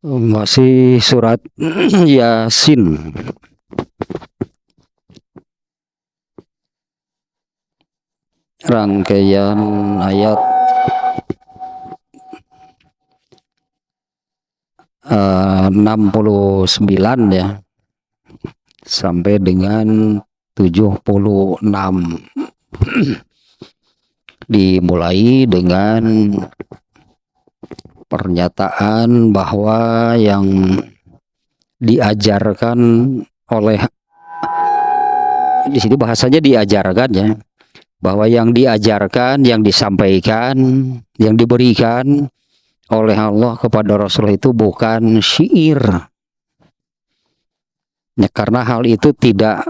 Masih surat Yasin. Rangkaian ayat 69 ya, sampai dengan 76. Dimulai dengan pernyataan bahwa yang diajarkan oleh, di sini bahasanya diajarkan ya, bahwa yang diajarkan, yang disampaikan, yang diberikan oleh Allah kepada Rasul itu bukan syair ya, karena hal itu tidak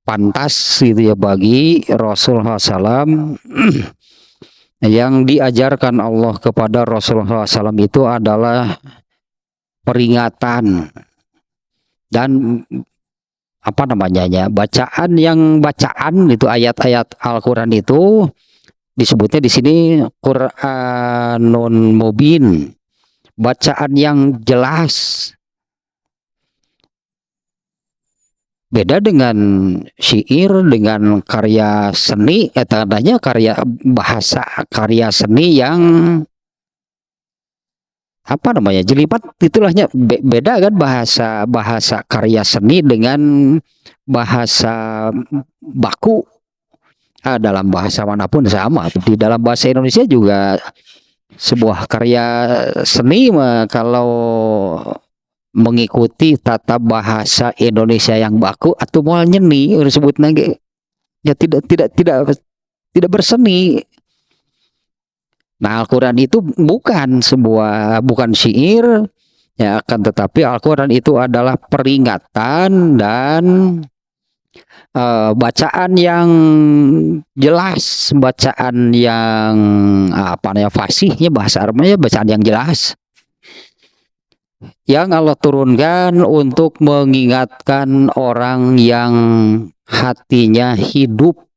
pantas gitu ya bagi Rasulullah SAW. Yang diajarkan Allah kepada Rasulullah SAW itu adalah peringatan dan apa namanya ya, bacaan itu, ayat-ayat Al-Quran itu disebutnya di sini Quranun Mubin, bacaan yang jelas. Beda dengan syair, dengan karya seni, tandanya karya bahasa, karya seni yang apa namanya, jelimet itulahnya. Beda kan bahasa karya seni dengan bahasa baku. Dalam bahasa manapun sama. Di dalam bahasa Indonesia juga sebuah karya seni kalau mengikuti tata bahasa Indonesia yang baku atau mau nyeni disebut nage ya, tidak berseni. Nah, Al-Quran itu bukan syair ya, akan tetapi Al-Quran itu adalah peringatan dan bacaan yang jelas, bacaan yang apa namanya, fasihnya bahasa Arabnya, bacaan yang jelas yang Allah turunkan untuk mengingatkan orang yang hatinya hidup.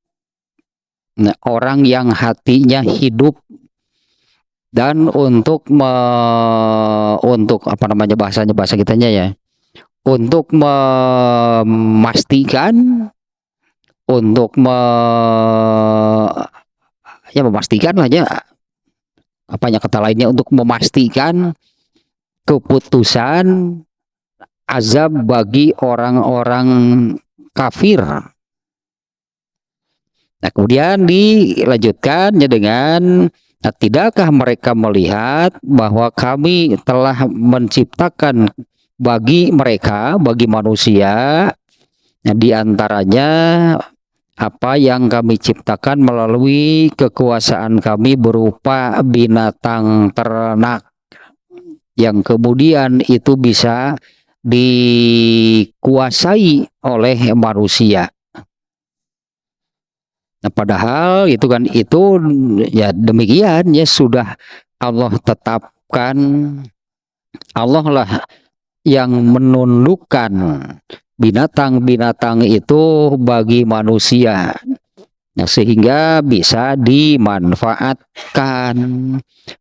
Nah, orang yang hatinya hidup, dan untuk apa namanya, bahasa kitanya ya, untuk memastikan, untuk memastikan aja, apanya kata lainnya, untuk memastikan keputusan azab bagi orang-orang kafir. Nah, kemudian dilanjutkannya dengan, nah, tidakkah mereka melihat bahwa kami telah menciptakan bagi mereka, bagi manusia, nah, diantaranya apa yang kami ciptakan melalui kekuasaan kami berupa binatang ternak, yang kemudian itu bisa dikuasai oleh manusia. Nah, padahal itu kan, itu ya demikian ya, sudah Allah tetapkan. Allah lah yang menundukkan binatang-binatang itu bagi manusia. Nah, sehingga bisa dimanfaatkan,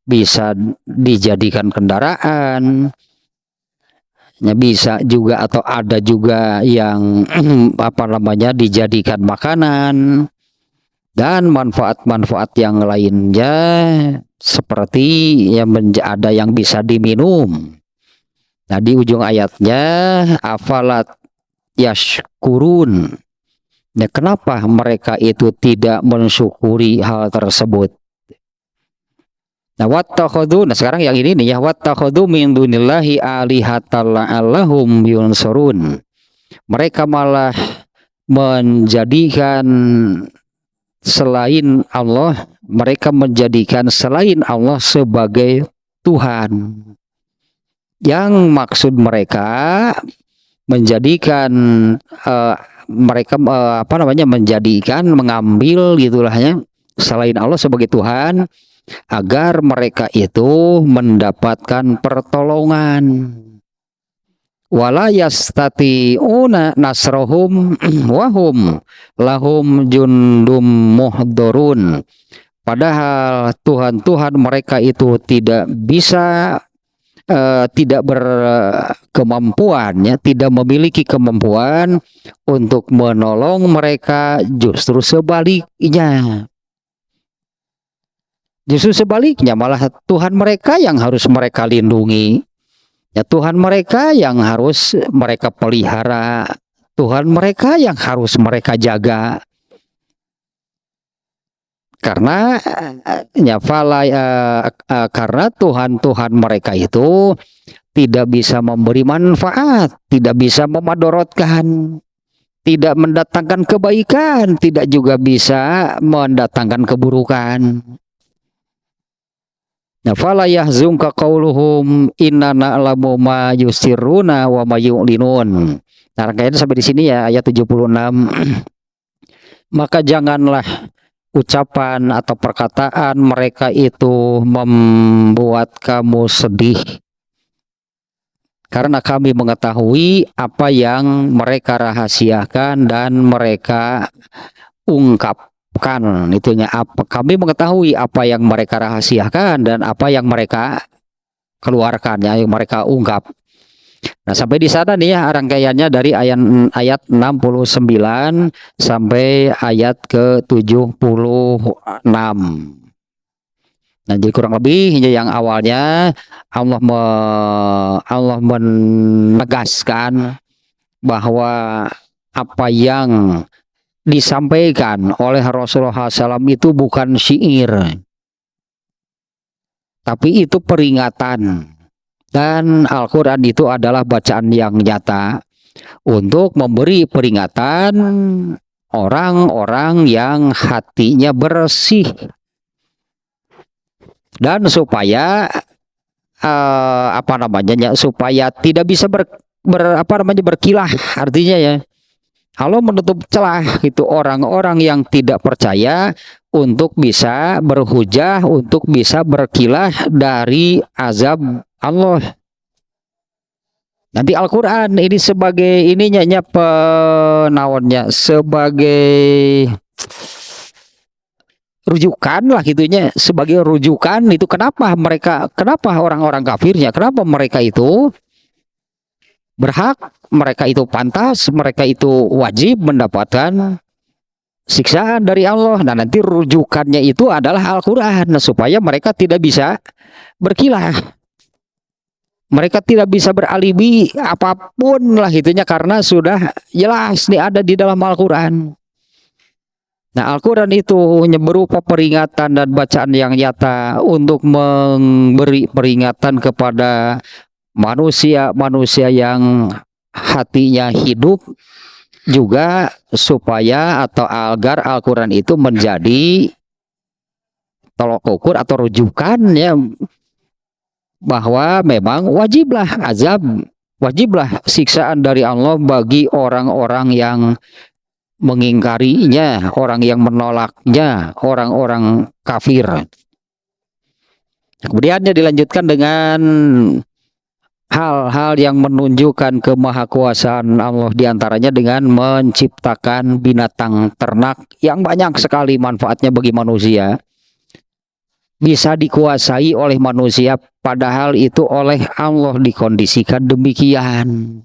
bisa dijadikan kendaraan, ya, bisa juga, atau ada juga yang apa namanya, dijadikan makanan, dan manfaat-manfaat yang lainnya seperti yang ada yang bisa diminum. Nah, di ujung ayatnya, afalat yashkurun. Ya, kenapa mereka itu tidak mensyukuri hal tersebut? Nah, wattakhadhu, nah sekarang yang ini nih ya, wattakhadhu min dunillahi alihatal la'allahum yunsurun. Mereka malah menjadikan selain Allah, mereka menjadikan selain Allah sebagai Tuhan. Yang maksud mereka menjadikan mereka apa namanya, menjadikan, mengambil gitulah ya, selain Allah sebagai Tuhan, agar mereka itu mendapatkan pertolongan. Wala yastati'una nasrohum wahum lahum jundum muhdurun. Padahal Tuhan-Tuhan mereka itu tidak bisa tidak berkemampuan, ya, tidak memiliki kemampuan untuk menolong mereka, justru sebaliknya. Justru sebaliknya, malah Tuhan mereka yang harus mereka lindungi. Ya, Tuhan mereka yang harus mereka pelihara. Tuhan mereka yang harus mereka jaga. Karena karena Tuhan mereka itu tidak bisa memberi manfaat, tidak bisa memadorotkan, tidak mendatangkan kebaikan, tidak juga bisa mendatangkan keburukan. Nah, fala yahzunka qauluhum inna na'lamu ma yusirruna wa ma yu'linun. Nah, rangkaian sampai di sini ya, ayat 76. Maka janganlah ucapan atau perkataan mereka itu membuat kamu sedih, karena kami mengetahui apa yang mereka rahasiakan dan mereka ungkapkan. Itunya, apa kami mengetahui apa yang mereka rahasiakan dan apa yang mereka keluarkan, ya, yang mereka ungkap. Nah, sampai di sana nih ya rangkaiannya dari ayat 69 sampai ayat ke-76. Nah, jadi kurang lebih yang awalnya Allah menegaskan bahwa apa yang disampaikan oleh Rasulullah SAW itu bukan syair, tapi itu peringatan. Dan Al-Quran itu adalah bacaan yang nyata untuk memberi peringatan orang-orang yang hatinya bersih, dan supaya supaya tidak bisa berkilah, artinya ya, Allah menutup celah itu orang-orang yang tidak percaya untuk bisa berhujah, untuk bisa berkilah dari azab Allah. Nanti Al-Quran ini sebagai ininya penawannya, sebagai rujukan lah gitunya, sebagai rujukan itu kenapa orang-orang kafirnya, kenapa mereka itu berhak, mereka itu pantas, mereka itu wajib mendapatkan siksaan dari Allah. Nah, nanti rujukannya itu adalah Al-Quran, supaya mereka tidak bisa berkilah, mereka tidak bisa beralibi apapun lah gitunya, karena sudah jelas nih ada di dalam Al-Quran. Nah, Al-Quran itu berupa peringatan dan bacaan yang nyata untuk memberi peringatan kepada manusia-manusia yang hatinya hidup, juga supaya atau agar Al-Quran itu menjadi tolok ukur atau rujukan, ya, bahwa memang wajiblah azab, wajiblah siksaan dari Allah bagi orang-orang yang mengingkarinya, orang yang menolaknya, orang-orang kafir. Kemudiannya dilanjutkan dengan hal-hal yang menunjukkan kemahakuasaan Allah, diantaranya dengan menciptakan binatang ternak yang banyak sekali manfaatnya bagi manusia, bisa dikuasai oleh manusia, padahal itu oleh Allah dikondisikan demikian.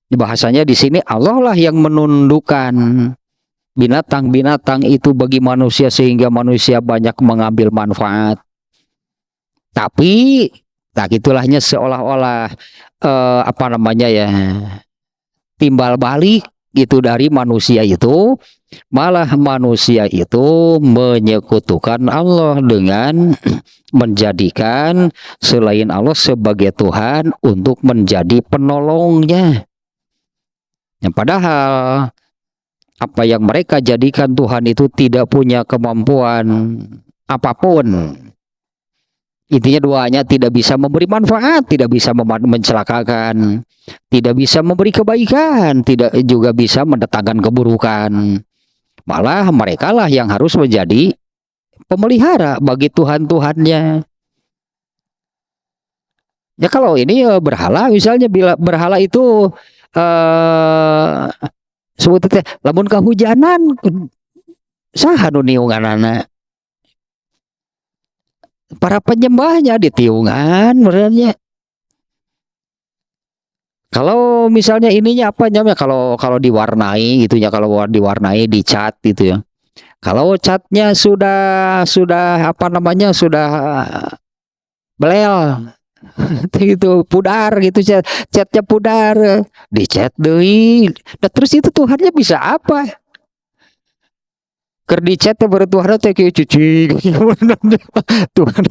Bahasanya di sini Allah lah yang menundukkan binatang-binatang itu bagi manusia sehingga manusia banyak mengambil manfaat. Tapi tak itulahnya seolah-olah timbal balik itu dari manusia itu, malah manusia itu menyekutukan Allah dengan menjadikan selain Allah sebagai Tuhan untuk menjadi penolongnya. Yang padahal apa yang mereka jadikan Tuhan itu tidak punya kemampuan apapun. Intinya duanya tidak bisa memberi manfaat, tidak bisa mencelakakan, tidak bisa memberi kebaikan, tidak juga bisa mendatangkan keburukan. Malah mereka lah yang harus menjadi pemelihara bagi Tuhan-Tuhannya. Ya, kalau ini berhala, misalnya bila berhala itu sebutnya lamun kahujanan saha nu niunganana, para penyembahnya ditiungan merenya. Kalau misalnya ininya apa namanya, kalau kalau diwarnai gitu ya, kalau diwarnai dicat gitu ya. Kalau catnya sudah apa namanya, sudah belel itu pudar gitu, catnya pudar, dicat deui. Nah, terus itu Tuhannya bisa apa? Keur dicat teh baru Tuhan teh kieu cuci. Tuhan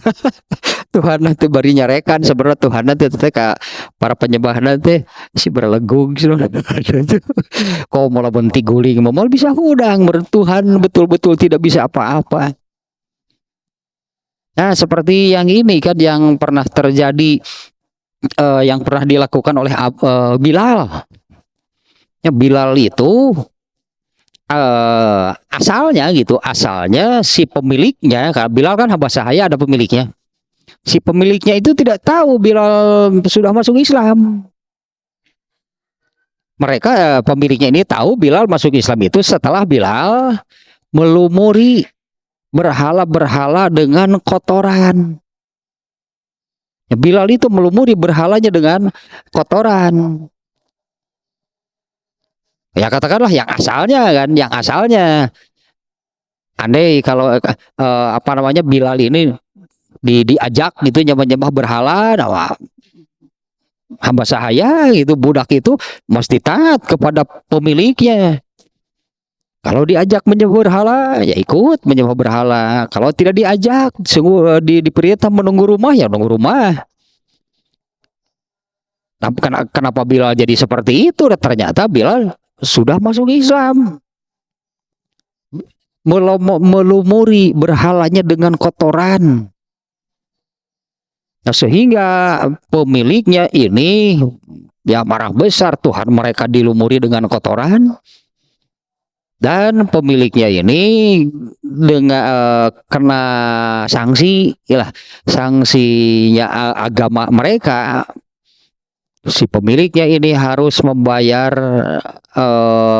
Tuhan nanti bari nyarekan sebenarnya Tuhan nanti teh ka para penyembah nanti si berlegung kau malah benti guling mau bisa hudang menurut Tuhan betul-betul tidak bisa apa-apa. Nah, seperti yang ini kan yang pernah terjadi, yang pernah dilakukan oleh Bilal. Ya, Bilal itu asalnya gitu, asalnya si pemiliknya, karena Bilal kan hamba sahaya ada pemiliknya. Si pemiliknya itu tidak tahu Bilal sudah masuk Islam. Mereka pemiliknya ini tahu Bilal masuk Islam itu setelah Bilal melumuri berhala-berhala dengan kotoran. Ya, Bilal itu melumuri berhalanya dengan kotoran. Ya katakanlah yang asalnya kan, yang asalnya. Andai kalau apa namanya Bilal ini diajak gitu nyembah berhala, nah, hamba sahaya gitu, budak itu mesti taat kepada pemiliknya. Kalau diajak menyembah berhala, ya ikut menyembah berhala. Kalau tidak diajak, sungguh diperintah menunggu rumah, ya menunggu rumah. Nah, kenapa Bilal jadi seperti itu? Ternyata Bilal sudah masuk Islam. Melumuri berhalanya dengan kotoran. Nah, sehingga pemiliknya ini ya marah besar, Tuhan mereka dilumuri dengan kotoran. Dan pemiliknya ini dengan kena sanksi, ya sanksinya agama mereka. Si pemiliknya ini harus membayar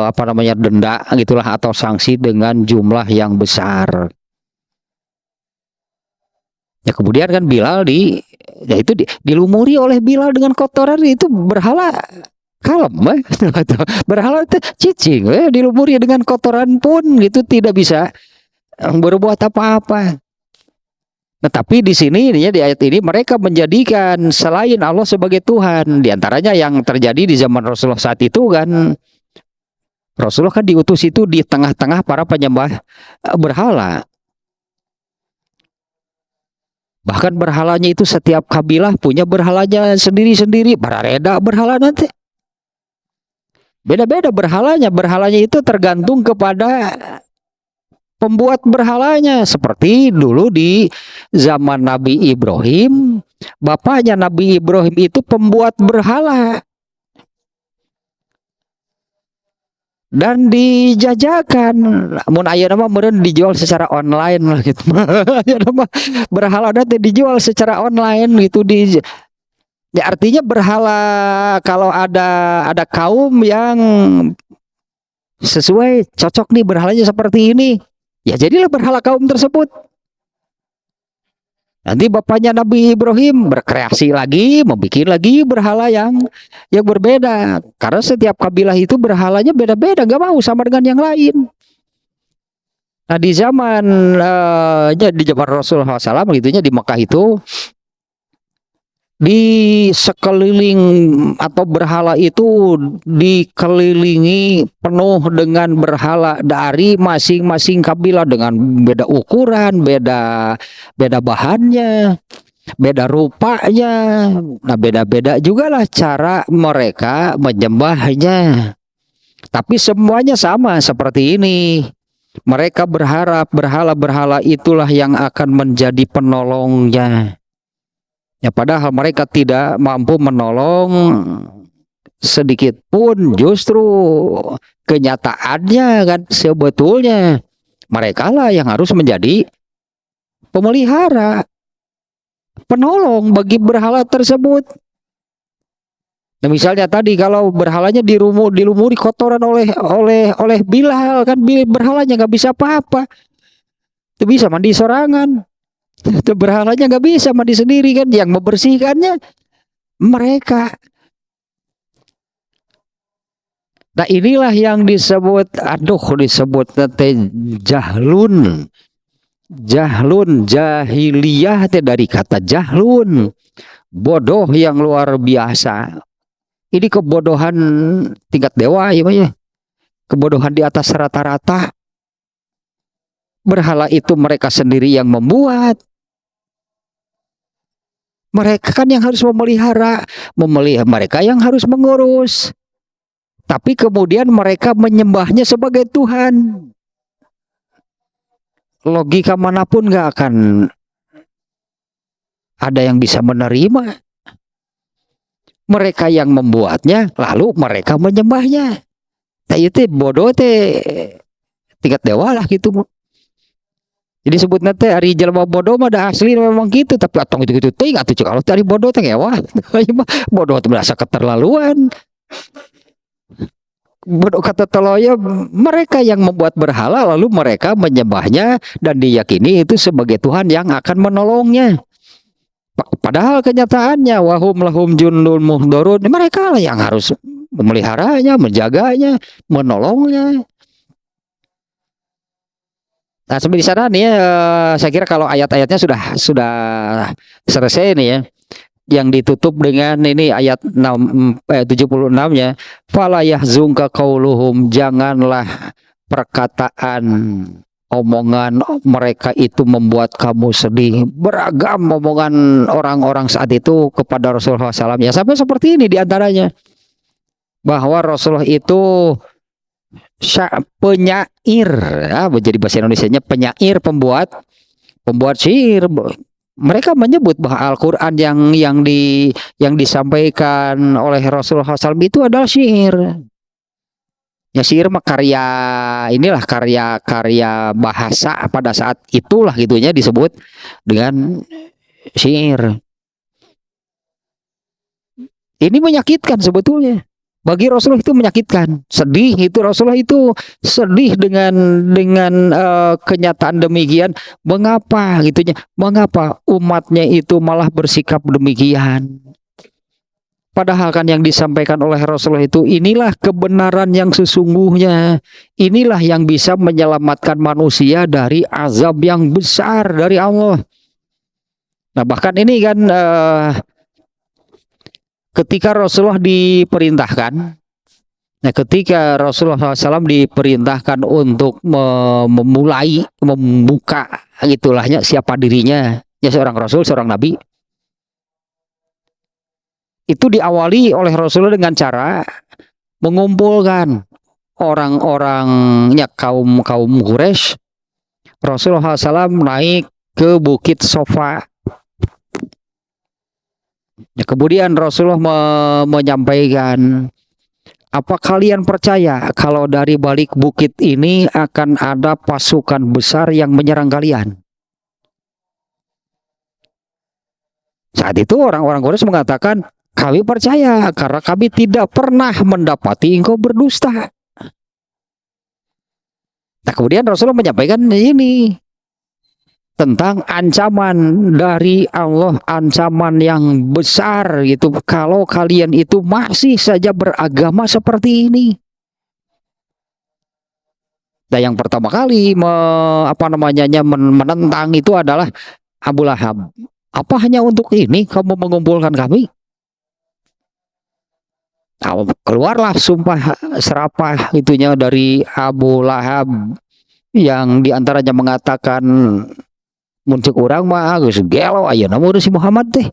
apa namanya denda gitulah atau sanksi dengan jumlah yang besar. Ya kemudian kan Bilal ya itu dilumuri oleh Bilal dengan kotoran itu berhala. Kalem, berhala itu cicing, dilumuri dengan kotoran pun gitu tidak bisa berbuat apa-apa. Nah, tapi di sini ya, di ayat ini mereka menjadikan selain Allah sebagai Tuhan. Di antaranya yang terjadi di zaman Rasulullah saat itu kan, Rasulullah kan diutus itu di tengah-tengah para penyembah berhala. Bahkan berhalanya itu setiap kabilah punya berhalanya sendiri-sendiri. Barareda berhala nanti. Beda-beda berhalanya. Berhalanya itu tergantung kepada pembuat berhalanya. Seperti dulu di zaman Nabi Ibrahim, bapaknya Nabi Ibrahim itu pembuat berhala. Dan dijajakan. Mun aya nama meureun dijual secara online lah gitu. Aya nama berhala nanti dijual secara online gitu ya artinya berhala kalau ada kaum yang sesuai cocok nih berhalanya seperti ini, ya jadilah berhala kaum tersebut. Nanti bapaknya Nabi Ibrahim berkreasi lagi, membuat lagi berhala yang berbeda. Karena setiap kabilah itu berhalanya beda-beda, gak mau sama dengan yang lain. Nah di zaman Rasulullah SAW gitunya di Mekah itu, di sekeliling atau berhala itu dikelilingi penuh dengan berhala dari masing-masing kabilah dengan beda ukuran, beda bahannya, beda rupanya. Nah beda-beda juga lah cara mereka menyembahnya. Tapi semuanya sama seperti ini. Mereka berharap berhala-berhala itulah yang akan menjadi penolongnya. Ya padahal mereka tidak mampu menolong sedikit pun, justru kenyataannya kan sebetulnya mereka lah yang harus menjadi pemelihara, penolong bagi berhala tersebut. Nah, misalnya tadi kalau berhalanya dilumuri kotoran oleh Bilal kan berhalanya nggak bisa apa-apa, itu bisa mandi sorangan. Itu berhalanya nggak bisa mandi sendiri kan, yang membersihkannya mereka. Nah inilah yang disebut, disebut nanti jahlun. Jahlun, jahiliyah dari kata jahlun, bodoh yang luar biasa. Ini kebodohan tingkat dewa ya, kebodohan di atas rata-rata. Berhala itu mereka sendiri yang membuat. Mereka kan yang harus memelihara, mereka yang harus mengurus. Tapi kemudian mereka menyembahnya sebagai Tuhan. Logika manapun gak akan ada yang bisa menerima. Mereka yang membuatnya, lalu mereka menyembahnya. Nah itu bodoh tingkat dewa lah gitu. Jadi sebut nanti hari jelma bodoh mah dah asli memang gitu, tapi atong itu ting atuh kalau tadi bodoh teh ewa. Bodoh itu merasa keterlaluan. Bodoh kata teloya, mereka yang membuat berhala lalu mereka menyembahnya dan diyakini itu sebagai Tuhan yang akan menolongnya. Padahal kenyataannya wahum lahum jundul muhdorun, mereka lah yang harus memeliharanya, menjaganya, menolongnya. Nah, sampai di sana nih ya, saya kira kalau ayat-ayatnya sudah selesai nih ya. Yang ditutup dengan ini ayat 76-nya, fala yahzunka qauluhum, janganlah perkataan omongan mereka itu membuat kamu sedih. Beragam omongan orang-orang saat itu kepada Rasulullah SAW ya, sampai seperti ini diantaranya, bahwa Rasulullah itu penyair, menjadi bahasa Indonesianya penyair, pembuat syair. Mereka menyebut bahwa Al-Quran yang disampaikan oleh Rasulullah SAW itu adalah syair. Ya syair mah karya bahasa pada saat itulah gitunya disebut dengan syair. Ini menyakitkan sebetulnya. Bagi Rasulullah itu menyakitkan, sedih itu. Rasulullah itu sedih dengan kenyataan demikian. Mengapa gitunya? Mengapa umatnya itu malah bersikap demikian? Padahal kan yang disampaikan oleh Rasulullah itu inilah kebenaran yang sesungguhnya. Inilah yang bisa menyelamatkan manusia dari azab yang besar dari Allah. Nah bahkan ini kan ketika Rasulullah diperintahkan, nah ketika Rasulullah SAW diperintahkan untuk memulai, membuka gitulahnya siapa dirinya, ya seorang Rasul, seorang Nabi, itu diawali oleh Rasulullah dengan cara mengumpulkan orang-orangnya kaum Quraisy. Rasulullah SAW naik ke Bukit Sofa. Ya, kemudian Rasulullah menyampaikan, apa kalian percaya kalau dari balik bukit ini akan ada pasukan besar yang menyerang kalian? Saat itu orang-orang Quraisy mengatakan, kami percaya karena kami tidak pernah mendapati engkau berdusta. Nah kemudian Rasulullah menyampaikan ini tentang ancaman dari Allah, ancaman yang besar gitu kalau kalian itu masih saja beragama seperti ini. Nah yang pertama kali menentang itu adalah Abu Lahab. Apa hanya untuk ini kamu mengumpulkan kami? Nah, keluarlah sumpah serapah itunya dari Abu Lahab, yang diantaranya mengatakan, muncul orang mah geus gelo ayeuna mah si Muhammad teh.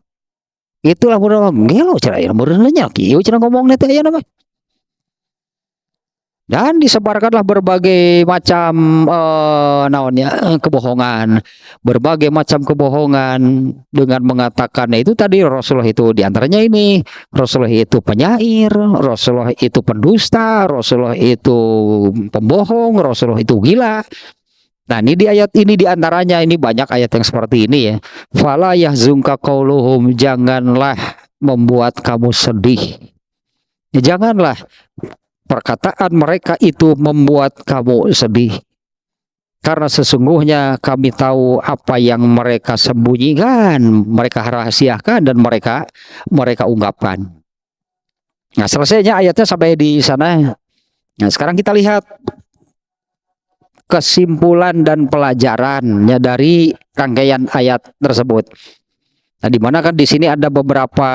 Itulah murah gelo cara ayeuna meureun nya kieu cara ngomongna teh ayeuna mah. Dan disebarkanlah berbagai macam kebohongan, berbagai macam kebohongan dengan mengatakan itu tadi Rasulullah itu diantaranya ini, Rasulullah itu penyair, Rasulullah itu pendusta, Rasulullah itu pembohong, Rasulullah itu gila. Nah ini di ayat ini diantaranya, ini banyak ayat yang seperti ini ya. Fala yahzunka qauluhum, janganlah membuat kamu sedih. Janganlah perkataan mereka itu membuat kamu sedih. Karena sesungguhnya kami tahu apa yang mereka sembunyikan, mereka rahasiakan, dan mereka ungkapkan. Nah, selesainya ayatnya sampai di sana. Nah, sekarang kita lihat kesimpulan dan pelajarannya dari rangkaian ayat tersebut. Nah, di mana kan di sini ada beberapa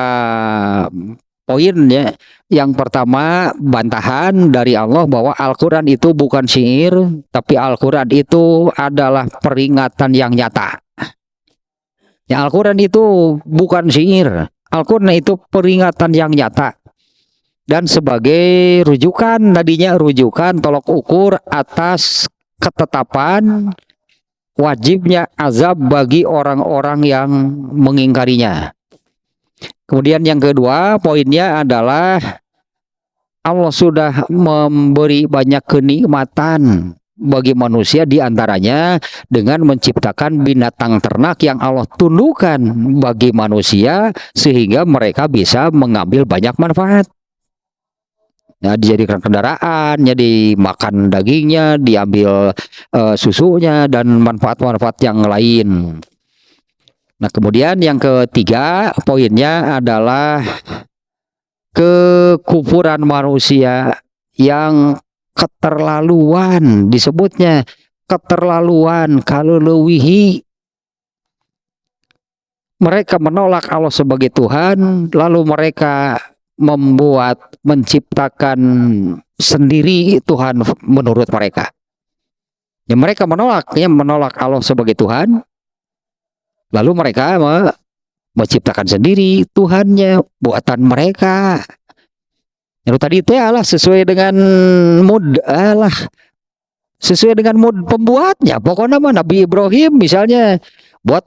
poin ya. Yang pertama, bantahan dari Allah bahwa Al-Quran itu bukan syair, tapi Al-Quran itu adalah peringatan yang nyata. Ya, Al-Quran itu bukan syair, Al-Quran itu peringatan yang nyata. Dan sebagai rujukan, tadinya rujukan tolok ukur atas ketetapan wajibnya azab bagi orang-orang yang mengingkarinya. Kemudian yang kedua poinnya adalah Allah sudah memberi banyak kenikmatan bagi manusia, diantaranya dengan menciptakan binatang ternak yang Allah tundukkan bagi manusia sehingga mereka bisa mengambil banyak manfaat. Nah, dijadikan kendaraan, jadi makan dagingnya, diambil susunya dan manfaat-manfaat yang lain. Nah, kemudian yang ketiga poinnya adalah kekufuran manusia yang keterlaluan, disebutnya keterlaluan, kalau lewihi. Mereka menolak Allah sebagai Tuhan, lalu mereka menciptakan sendiri Tuhan menurut mereka. Ya, mereka menolak Allah sebagai Tuhan, lalu mereka menciptakan sendiri Tuhannya buatan mereka. Yang tadi itu adalah sesuai dengan mood, sesuai dengan mood pembuatnya. Pokoknya Nabi Ibrahim misalnya buat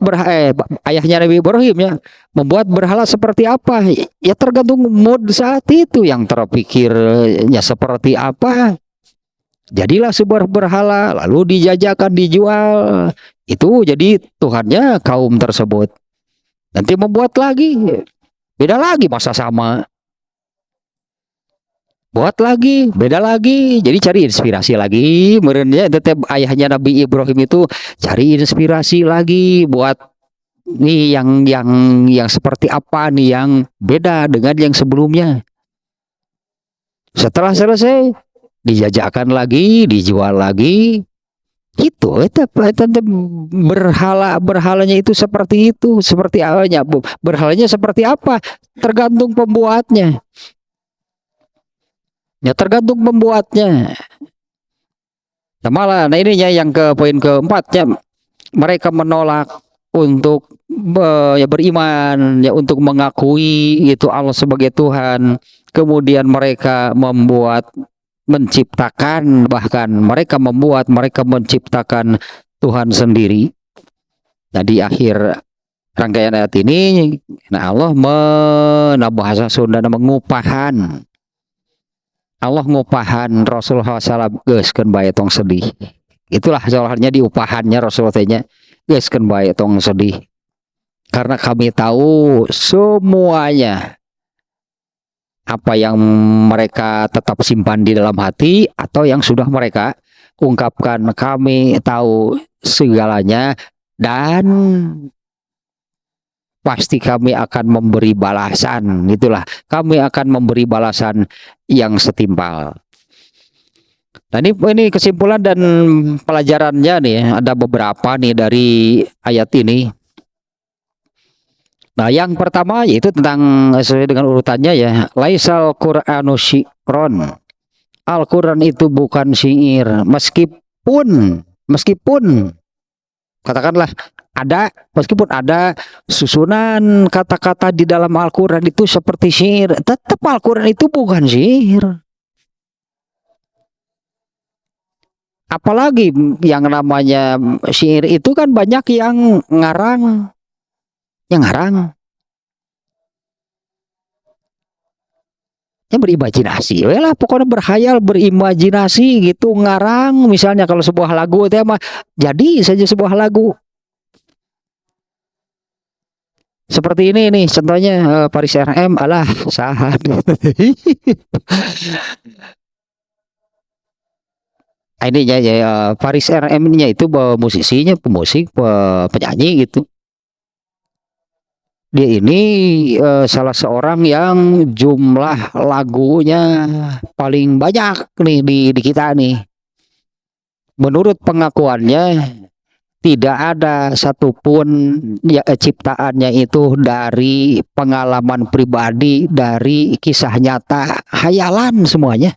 ayahnya Nabi Ibrahim ya, membuat berhala seperti apa? Ya tergantung mood saat itu, yang terpikirnya seperti apa. Jadilah sebuah berhala, lalu dijajakan, dijual. Itu jadi Tuhannya kaum tersebut. Nanti membuat lagi, beda lagi, masa sama. Buat lagi, beda lagi. Jadi cari inspirasi lagi. Merenya tetap ayahnya Nabi Ibrahim itu cari inspirasi lagi buat nih yang seperti apa nih yang beda dengan yang sebelumnya. Setelah selesai, dijajakan lagi, dijual lagi. Itu berhalanya itu seperti itu, seperti awalnya. Berhalanya seperti apa? Tergantung pembuatnya. Ya tergantung pembuatnya. Nah, ininya yang ke poin keempatnya, mereka menolak untuk beriman, ya untuk mengakui itu Allah sebagai Tuhan. Kemudian mereka menciptakan, bahkan mereka menciptakan Tuhan sendiri. Nah, di akhir rangkaian ayat ini, nah Allah bahasa Sunda mengupahan. Allah ngupahan Rasulullah SAW geuskeun bae tong sedih. Itulah soalnya diupahannya Rasulullah geuskeun bae tong sedih. Karena kami tahu semuanya apa yang mereka tetap simpan di dalam hati atau yang sudah mereka ungkapkan. Kami tahu segalanya dan pasti kami akan memberi balasan. Itulah, kami akan memberi balasan yang setimpal. Nah, ini kesimpulan dan pelajarannya nih, ada beberapa nih dari ayat ini. Nah, yang pertama yaitu tentang sesuai dengan urutannya ya, laisal Qur'anu syi'ron. Al-Quran itu bukan syair, meskipun katakanlah meskipun ada susunan kata-kata di dalam Al-Quran itu seperti syair, tetap Al-Quran itu bukan syair. Apalagi yang namanya syair itu kan banyak yang ngarang. Yang berimajinasi, lah pokoknya berhayal, berimajinasi gitu, ngarang. Misalnya kalau sebuah lagu tema, jadi saja sebuah lagu. Seperti ini nih contohnya, Paris RM alah sahat. Ini ya, Faris RM-nya itu musisinya, pemusik, penyanyi gitu. Dia ini salah seorang yang jumlah lagunya paling banyak nih di kita nih. Menurut pengakuannya tidak ada satupun ya, ciptaannya itu dari pengalaman pribadi, dari kisah nyata, hayalan semuanya.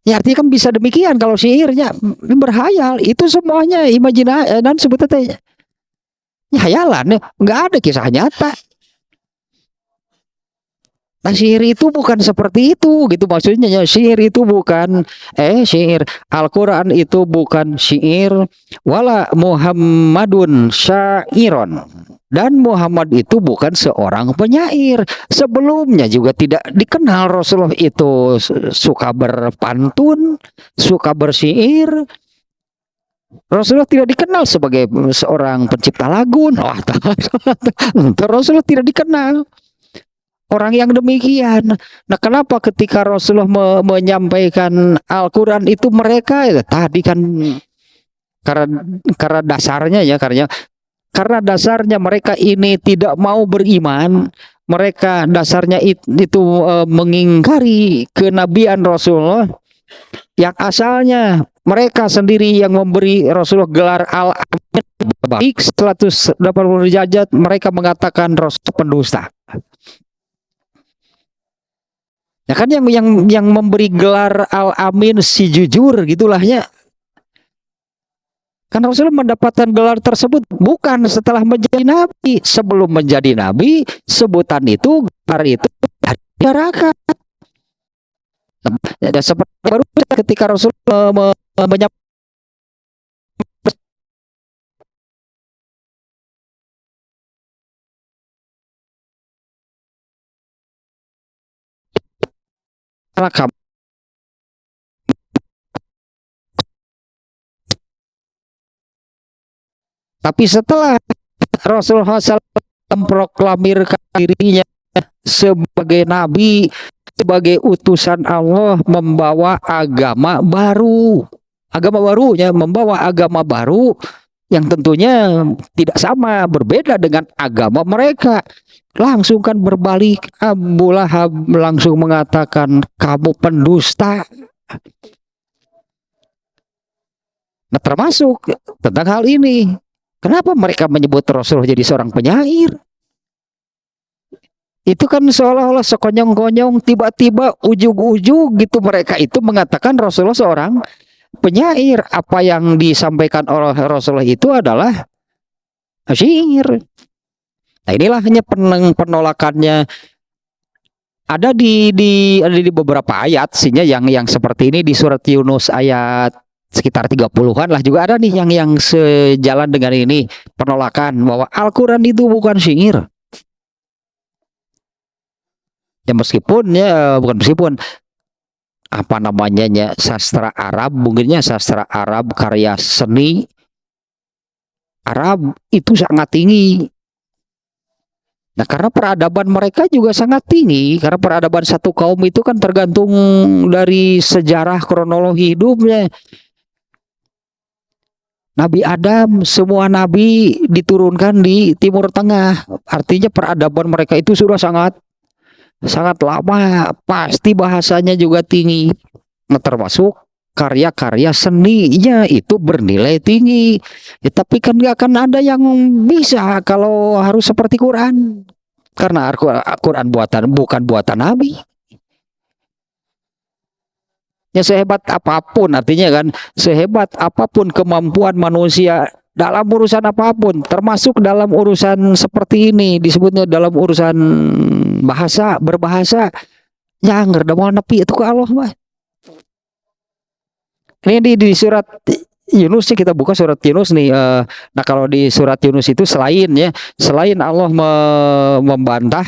Ya artinya kan bisa demikian kalau syairnya berhayal, itu semuanya imajinasi dan sebetulnya ya, hayalan, ya nggak ada kisah nyata. Nah, syair itu bukan seperti itu gitu maksudnya ya. Syair itu bukan syair Al-Qur'an itu bukan syair, wala Muhammadun syairon, dan Muhammad itu bukan seorang penyair. Sebelumnya juga tidak dikenal Rasulullah itu suka berpantun, suka bersyair. Rasulullah tidak dikenal sebagai seorang pencipta lagu. Wah, Rasulullah tidak dikenal orang yang demikian. Nah, kenapa ketika Rasulullah menyampaikan Al-Quran itu mereka ya, tadi kan karena dasarnya ya karena dasarnya mereka ini tidak mau beriman, mereka dasarnya itu mengingkari kenabian Rasulullah, yang asalnya mereka sendiri yang memberi Rasulullah gelar Al-Amin, baik 180 derajat mereka mengatakan Rasul pendusta. Ya kan yang memberi gelar Al-Amin si jujur gitulah ya. Kan Rasulullah mendapatkan gelar tersebut bukan setelah menjadi nabi. Sebelum menjadi nabi, sebutan itu, gelar itu neraka. Ya, seperti baru ketika Rasulullah menyampaikan kamu. Tapi setelah Rasulullah SAW memproklamirkan dirinya sebagai nabi, sebagai utusan Allah, membawa agama baru. Agama barunya membawa agama baru yang tentunya tidak sama, berbeda dengan agama mereka. Langsung kan berbalik, Abu Lahab langsung mengatakan kamu pendusta. Nah, termasuk tentang hal ini. Kenapa mereka menyebut Rasulullah jadi seorang penyair? Itu kan seolah-olah sekonyong-konyong, tiba-tiba ujug-ujug gitu mereka itu mengatakan Rasulullah seorang penyair. Apa yang disampaikan oleh Rasulullah itu adalah syair. Nah, inilah hanya penolakannya. Ada di beberapa ayat sihnya yang seperti ini di surat Yunus ayat sekitar 30-an lah juga ada nih yang sejalan dengan ini, penolakan bahwa Al-Quran itu bukan syair. Ya bukan meskipun apa namanya ya, sastra Arab, mungkinnya sastra Arab, karya seni Arab itu sangat tinggi. Nah, karena peradaban mereka juga sangat tinggi, karena peradaban satu kaum itu kan tergantung dari sejarah kronologi hidupnya. Nabi Adam, semua nabi diturunkan di Timur Tengah. Artinya peradaban mereka itu sudah sangat lama. Pasti bahasanya juga tinggi. Nah, termasuk karya-karya seninya itu bernilai tinggi. Ya, tapi kan nggak akan ada yang bisa kalau harus seperti Quran. Karena Quran bukan buatan Nabi. Ya sehebat apapun, artinya kan sehebat apapun kemampuan manusia dalam urusan apapun, termasuk dalam urusan seperti ini disebutnya dalam urusan berbahasa, nyangger da mau nepi itu ke Allah mah. Ini di surat Yunus sih, kita buka surat Yunus nih. Nah, kalau di surat Yunus itu selain Allah membantah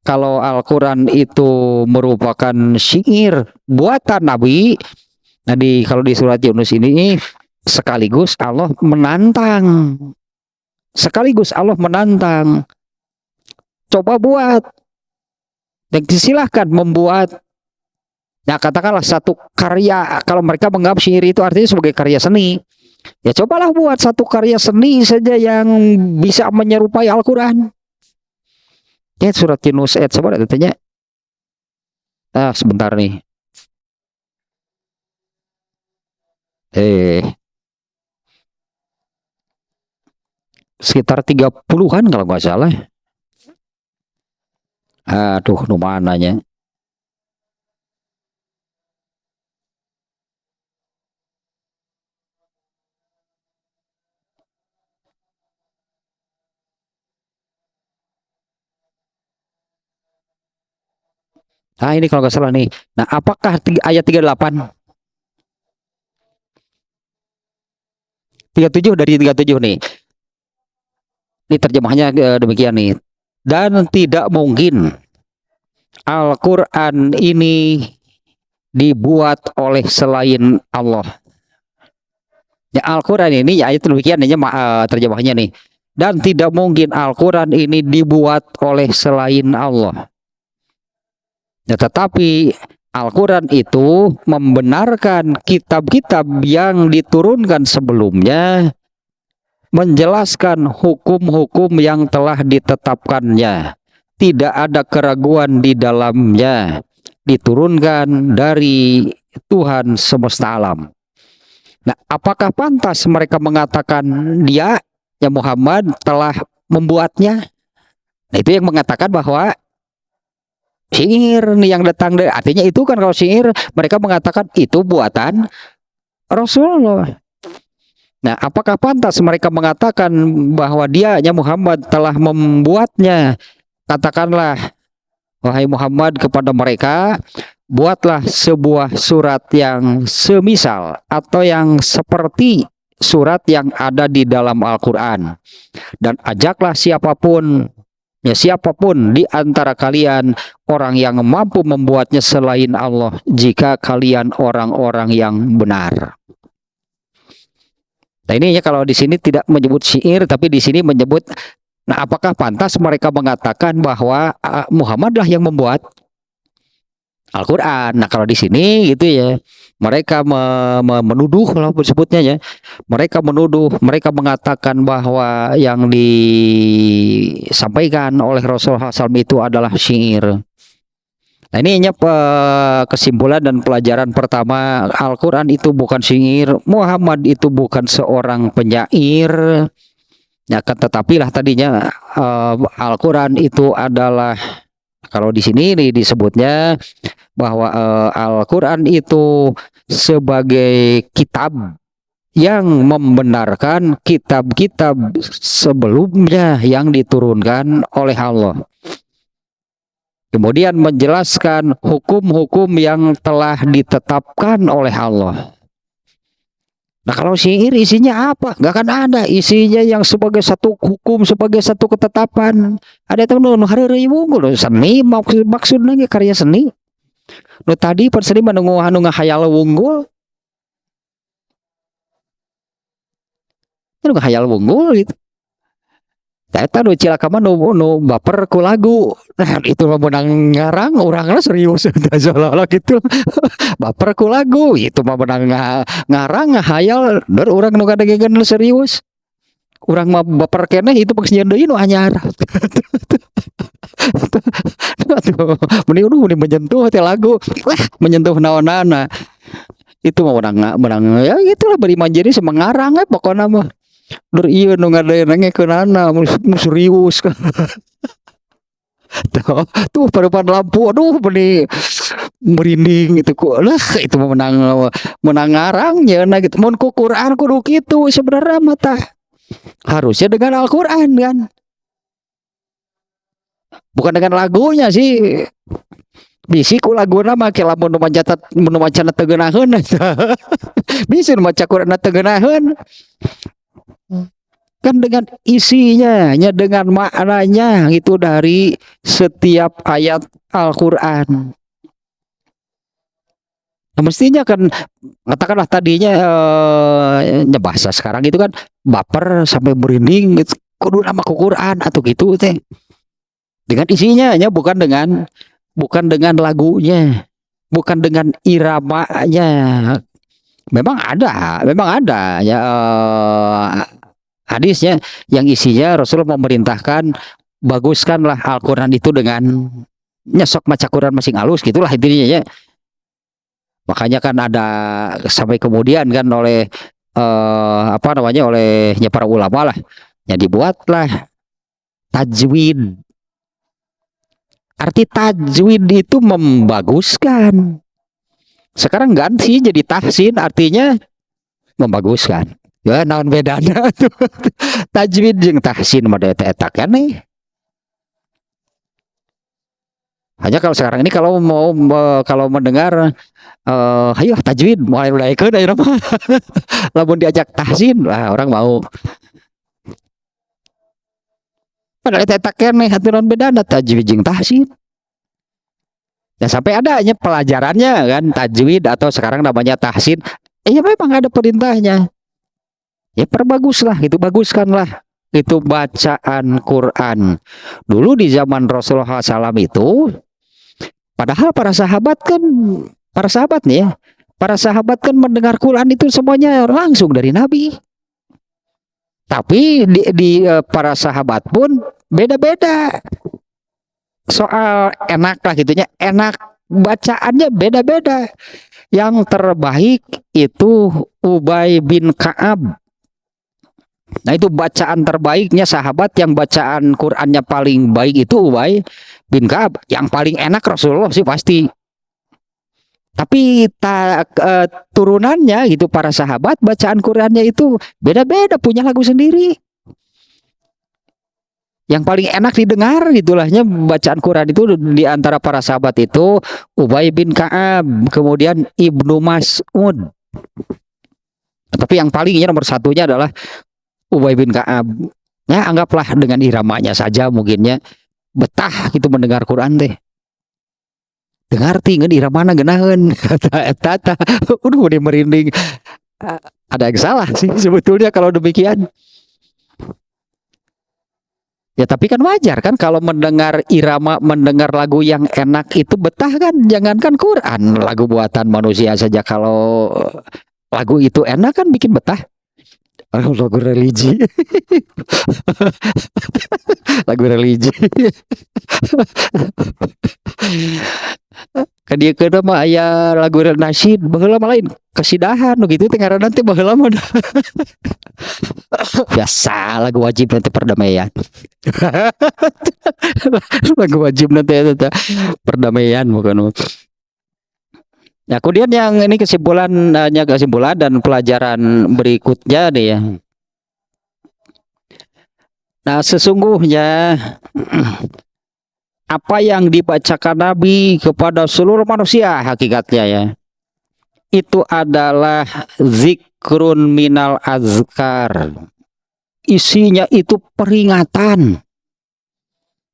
kalau Al-Quran itu merupakan syair buatan Nabi. Nah, kalau di surat Yunus ini sekaligus Allah menantang. Coba buat. Dan silahkan membuat Nah, katakanlah satu karya, kalau mereka menganggap syair itu artinya sebagai karya seni, ya cobalah buat satu karya seni saja yang bisa menyerupai Al-Quran. Ya, surat Yunus ayat sabar katanya. Sebentar nih. Sekitar 30-an kalau nggak salah. Aduh, nu mananya. Ini kalau nggak salah nih. Nah, apakah ayat 38? 37 dari 37 nih. Ini terjemahnya demikian nih. Dan tidak mungkin Al-Quran ini dibuat oleh selain Allah. Ya, Al-Quran ini ya ayat demikian terjemahnya nih. Dan tidak mungkin Al-Quran ini dibuat oleh selain Allah. Ya, tetapi Al-Quran itu membenarkan kitab-kitab yang diturunkan sebelumnya, menjelaskan hukum-hukum yang telah ditetapkannya. Tidak ada keraguan di dalamnya, diturunkan dari Tuhan semesta alam. Nah, apakah pantas mereka mengatakan dia, ya Muhammad, telah membuatnya? Nah, itu yang mengatakan bahwa syair nih yang datang dari, artinya itu kan kalau syair mereka mengatakan itu buatan Rasulullah. Nah, apakah pantas mereka mengatakan bahwa dianya Muhammad telah membuatnya? Katakanlah, wahai Muhammad, kepada mereka, buatlah sebuah surat yang semisal atau yang seperti surat yang ada di dalam Al-Quran, dan ajaklah siapapun di antara kalian orang yang mampu membuatnya selain Allah, jika kalian orang-orang yang benar. Nah, ini ya, kalau di sini tidak menyebut syair, tapi di sini menyebut. Nah, apakah pantas mereka mengatakan bahwa Muhammadlah yang membuat Al-Quran? Nah, kalau di sini gitu ya, mereka menuduh, kalau disebutnya ya, mereka menuduh, mereka mengatakan bahwa yang disampaikan oleh Rasulullah SAW itu adalah syair. Nah, ini kesimpulan dan pelajaran pertama, Al-Quran itu bukan syair, Muhammad itu bukan seorang penyair. Ya, tetapi lah tadinya Al-Quran itu adalah, kalau di sini nih disebutnya bahwa Al-Quran itu sebagai kitab yang membenarkan kitab-kitab sebelumnya yang diturunkan oleh Allah. Kemudian menjelaskan hukum-hukum yang telah ditetapkan oleh Allah. Nah, kalau syair isinya apa? Gak akan ada isinya yang sebagai satu hukum, sebagai satu ketetapan. Ada yang nu hari wunggul seni maksudnya karya seni. Nu tadi per seni menunggu anu ngahayal wunggul. Nu ngahayal wunggul gitu. Eta nu cilaka mah nu baper ku lagu. Nah, itu mah menang ngarang, orangnya serius seolah-olah gitu. Baper ku lagu, itu mah menang ngarang, ngahayal, dan orang nu kadang-kadang serius. Orang mah baper keneh itu pake deui nu anyar. Aduh, meni menyentuh teh lagu. Menyentuh naonana. Itu mah menang ya gitulah, beri manjeri semengarang pokoknya mah. Dur iya nu ngadayananya keunana mu serius. Tuh pada lampu, aduh meni merinding itu kok lah, itu menang ngarangnya nah gitu. Mun ku Quran kudu kitu sebenarnya mata. Harusnya dengan Al-Quran kan. Bukan dengan lagunya sih. Bisi ku laguna mah ke lamun nu macana teu geunaheun. Bisi nu maca Quran teu geunaheun. Kan dengan isinya, ya dengan maknanya itu dari setiap ayat Al-Quran. Nah, mestinya kan, katakanlah tadinya bahasa sekarang itu kan baper sampai merinding gitu, kudu nama Quran atau gitu teh. Dengan isinya, ya bukan dengan lagunya. bukan dengan iramanya. Memang ada ya hadisnya yang isinya Rasulullah memerintahkan baguskanlah Al-Qur'an itu dengan nyesok maca Quran masing halus gitulah intinya ya. Makanya kan ada sampai kemudian kan oleh oleh para ulama lah ya dibuatlah tajwid. Arti tajwid itu membaguskan. Sekarang ganti jadi tahsin artinya membaguskan. Ya naon bedana tuh. Tajwid jeung tahsin mah eta kan nih. Hanya kalau sekarang ini kalau mau kalau mendengar ayo tajwid mulai ulaikeun ayeuna mah. Lamun diajak tahsin lah orang mau. Padahal eta keneh aturan bedana tajwid jeung tahsin. Ya sampai adanya pelajarannya kan tajwid atau sekarang namanya tahsin. Ya memang ada perintahnya. Ya perbaguslah itu baguskanlah itu bacaan Quran. Dulu di zaman Rasulullah SAW itu padahal para sahabat nih ya. Para sahabat kan mendengar Quran itu semuanya langsung dari Nabi. Tapi di para sahabat pun beda-beda. Soal enak lah gitunya, enak bacaannya beda-beda. Yang terbaik itu Ubay bin Ka'ab. Nah itu bacaan terbaiknya sahabat yang bacaan Qurannya paling baik itu Ubay bin Ka'ab. Yang paling enak Rasulullah sih pasti. Tapi turunannya gitu para sahabat bacaan Qurannya itu beda-beda punya lagu sendiri. Yang paling enak didengar gitulahnya bacaan Quran itu di antara para sahabat itu Ubay bin Ka'ab, kemudian Ibnu Mas'ud. Tapi yang palingnya nomor satunya adalah Ubay bin Ka'ab. Ya anggaplah dengan iramanya saja mungkinnya betah gitu mendengar Quran teh. Dengar tinggal iramana geunaheun kata udah merinding. Ada yang salah sih sebetulnya kalau demikian. Ya tapi kan wajar kan kalau mendengar irama, mendengar lagu yang enak itu betah kan. Jangankan Quran, lagu buatan manusia saja kalau lagu itu enak kan bikin betah. Lagu religi. Lagu religi. Kan dia kena mah aya lagu nasyid baheula mah lain kasidahan gitu teh ngaranna teh baheula mah. Biasa lagu wajib nanti perdamaian. Lagu wajib nanti eta perdamaian bukan. Nah, kemudian yang ini kesimpulan dan pelajaran berikutnya deh ya. Nah, sesungguhnya apa yang dibacakan Nabi kepada seluruh manusia hakikatnya ya. Itu adalah zikrun minal azkar. Isinya itu peringatan.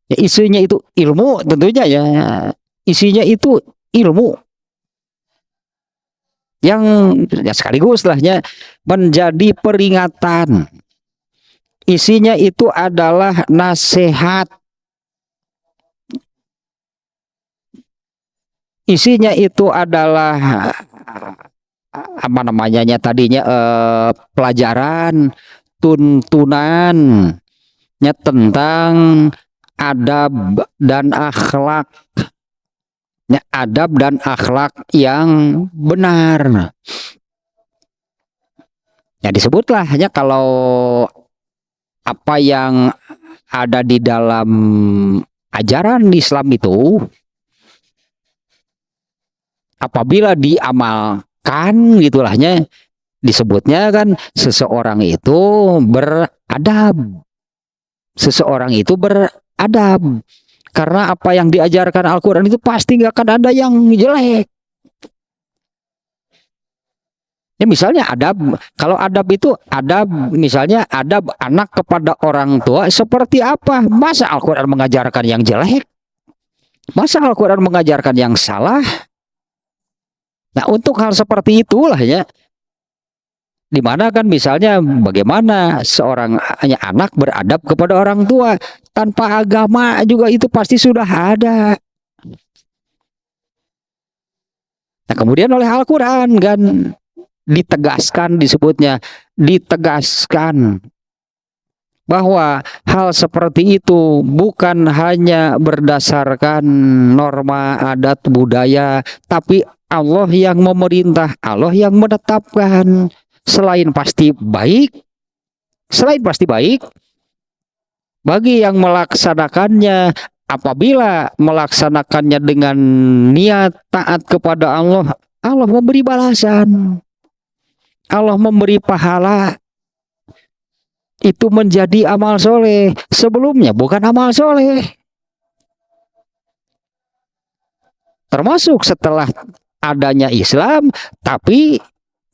Ya, isinya itu ilmu tentunya ya. Isinya itu ilmu. Yang ya sekaligus lahnya menjadi peringatan. Isinya itu adalah nasihat. Isinya itu adalah apa namanya tadinya pelajaran tuntunannya tentang adab dan akhlak. Ya, adab dan akhlak yang benar. Ya disebutlah hanya kalau apa yang ada di dalam ajaran Islam itu apabila diamalkan gitulahnya disebutnya kan seseorang itu beradab. Seseorang itu beradab. Karena apa yang diajarkan Al-Quran itu pasti nggak akan ada yang jelek. Ya misalnya adab, kalau adab itu adab, misalnya adab anak kepada orang tua seperti apa? Masa Al-Quran mengajarkan yang jelek? Masa Al-Quran mengajarkan yang salah? Nah untuk hal seperti itulah ya, dimana kan misalnya bagaimana seorang anak beradab kepada orang tua tanpa agama juga itu pasti sudah ada. Nah, kemudian oleh Al-Quran kan ditegaskan, ditegaskan bahwa hal seperti itu bukan hanya berdasarkan norma adat budaya, tapi Allah yang memerintah, Allah yang menetapkan. Selain pasti baik bagi yang melaksanakannya. Apabila melaksanakannya dengan niat taat kepada Allah, Allah memberi balasan, Allah memberi pahala. Itu menjadi amal soleh. Sebelumnya bukan amal soleh. Termasuk setelah adanya Islam, tapi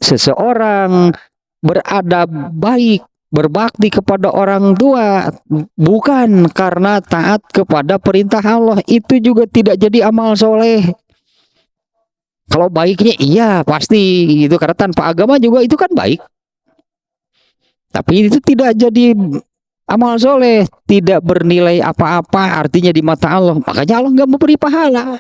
seseorang beradab baik, berbakti kepada orang tua bukan karena taat kepada perintah Allah, itu juga tidak jadi amal soleh. Kalau baiknya iya pasti gitu, karena tanpa agama juga itu kan baik, tapi itu tidak jadi amal soleh, tidak bernilai apa-apa artinya di mata Allah. Makanya Allah nggak memberi pahala.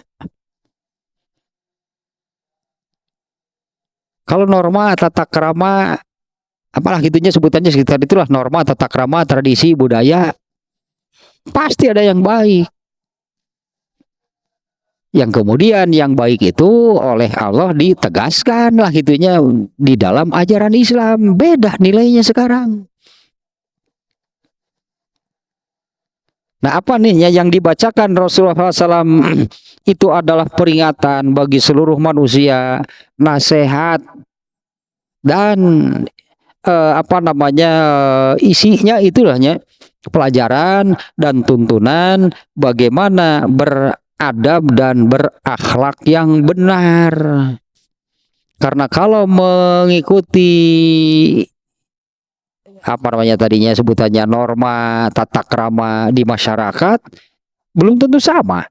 Kalau norma tata krama, apalah gitunya sebutannya sekitar itulah, norma tata krama, tradisi, budaya, pasti ada yang baik. Yang kemudian yang baik itu oleh Allah ditegaskan lah gitunya di dalam ajaran Islam. Beda nilainya sekarang. Nah, apa nih yang dibacakan Rasulullah SAW itu adalah peringatan bagi seluruh manusia, nasihat, dan isinya itulahnya pelajaran dan tuntunan bagaimana beradab dan berakhlak yang benar. Karena kalau mengikuti tadinya sebutannya norma tata krama di masyarakat, belum tentu sama.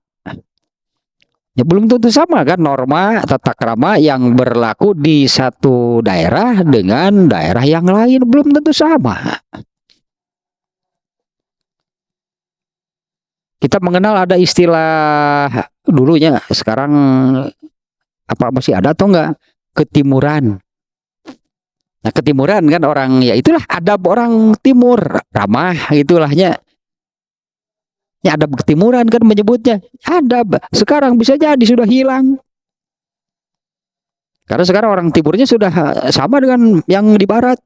Ya, belum tentu sama kan norma tata krama yang berlaku di satu daerah dengan daerah yang lain, belum tentu sama. Kita mengenal ada istilah dulunya, sekarang apa masih ada atau enggak, ketimuran. Nah, ketimuran kan orang, ya itulah adab orang timur, ramah itulahnya. Ya, adab ketimuran kan menyebutnya. Adab sekarang bisa jadi sudah hilang. Karena sekarang orang timurnya sudah sama dengan yang di barat.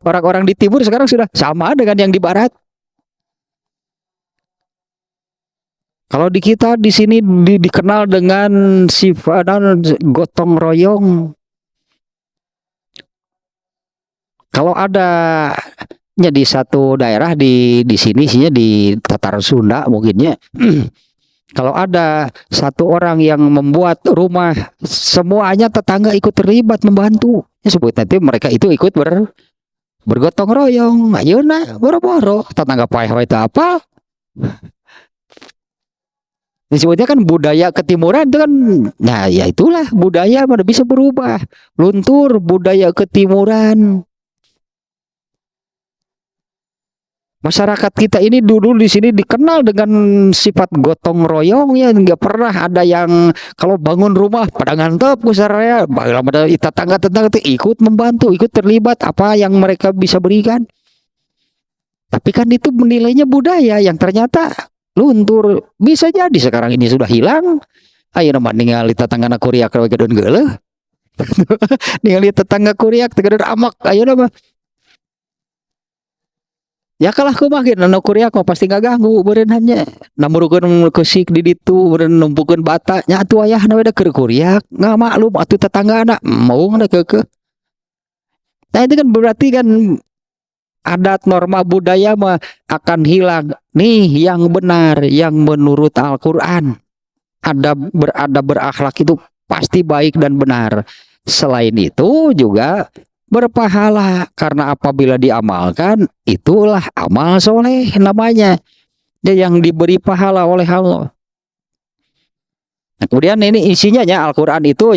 Orang-orang di timur sekarang sudah sama dengan yang di barat. Kalau di kita di sini dikenal dengan sifat gotong royong. Kalau ada di satu daerah di sini sih di Tatar Sunda mungkinnya, kalau ada satu orang yang membuat rumah, semuanya tetangga ikut terlibat membantu. Ya, sebut nanti mereka itu ikut bergotong royong. Ayeuna boro-boro tetangga payah itu apa? Disebutnya kan budaya ketimuran itu kan. Nah, ya itulah budaya mana bisa berubah. Luntur budaya ketimuran. Masyarakat kita ini dulu di sini dikenal dengan sifat gotong royong, ya nggak pernah ada yang kalau bangun rumah pada ngantep kusaraya, tetangga-tetangga itu ikut membantu, ikut terlibat apa yang mereka bisa berikan. Tapi kan itu menilainya budaya yang ternyata luntur. Bisa jadi sekarang ini sudah hilang. Ayo nama ningali tetangga kuriak gedon geuleuh. Ningali tetangga kuriak tegedon amak, ayo nama. Ya kalah kumaha na kuriak mah pasti nggak ganggu beureun hanya namurukeun kusik di ditu beureun numpukeun bata nya atuh ayahna we da keur kuriak nggak maklum atuh tetanggana mau da keukeuh. Nah itu kan berarti kan adat norma budaya mah akan hilang nih yang benar yang menurut Al-Qur'an. Beradab berakhlak itu pasti baik dan benar. Selain itu juga berpahala, karena apabila diamalkan itulah amal soleh namanya, yang diberi pahala oleh Allah. Nah, kemudian ini isinya ya Al-Quran itu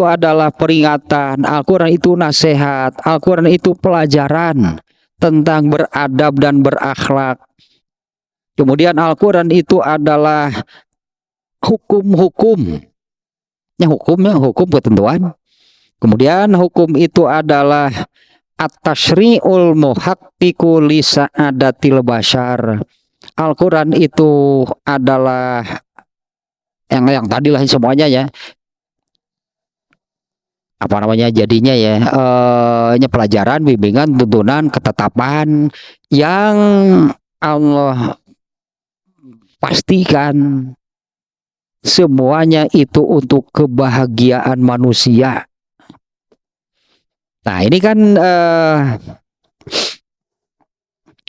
adalah peringatan, Al-Quran itu nasihat, Al-Quran itu pelajaran tentang beradab dan berakhlak. Kemudian Al-Quran itu adalah hukum ketentuan. Kemudian hukum itu adalah at-tasyri'ul muhaqqiqu li sa'adatil bashar. Al-Quran itu adalah yang tadilah semuanya ya, apa namanya jadinya ya, pelajaran, bimbingan, tuntunan, ketetapan yang Allah pastikan semuanya itu untuk kebahagiaan manusia. Nah ini kan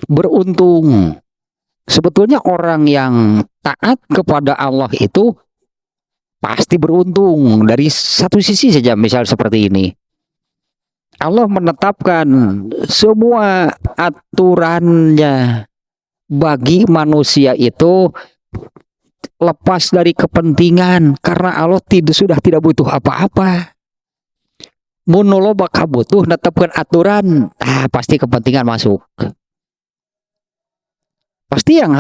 beruntung. Sebetulnya orang yang taat kepada Allah itu pasti beruntung. Dari satu sisi saja, misal seperti ini. Allah menetapkan semua aturannya bagi manusia itu lepas dari kepentingan, karena Allah sudah tidak butuh apa-apa. Munulo bakal butuh netapkan aturan, pasti kepentingan masuk. Pasti yang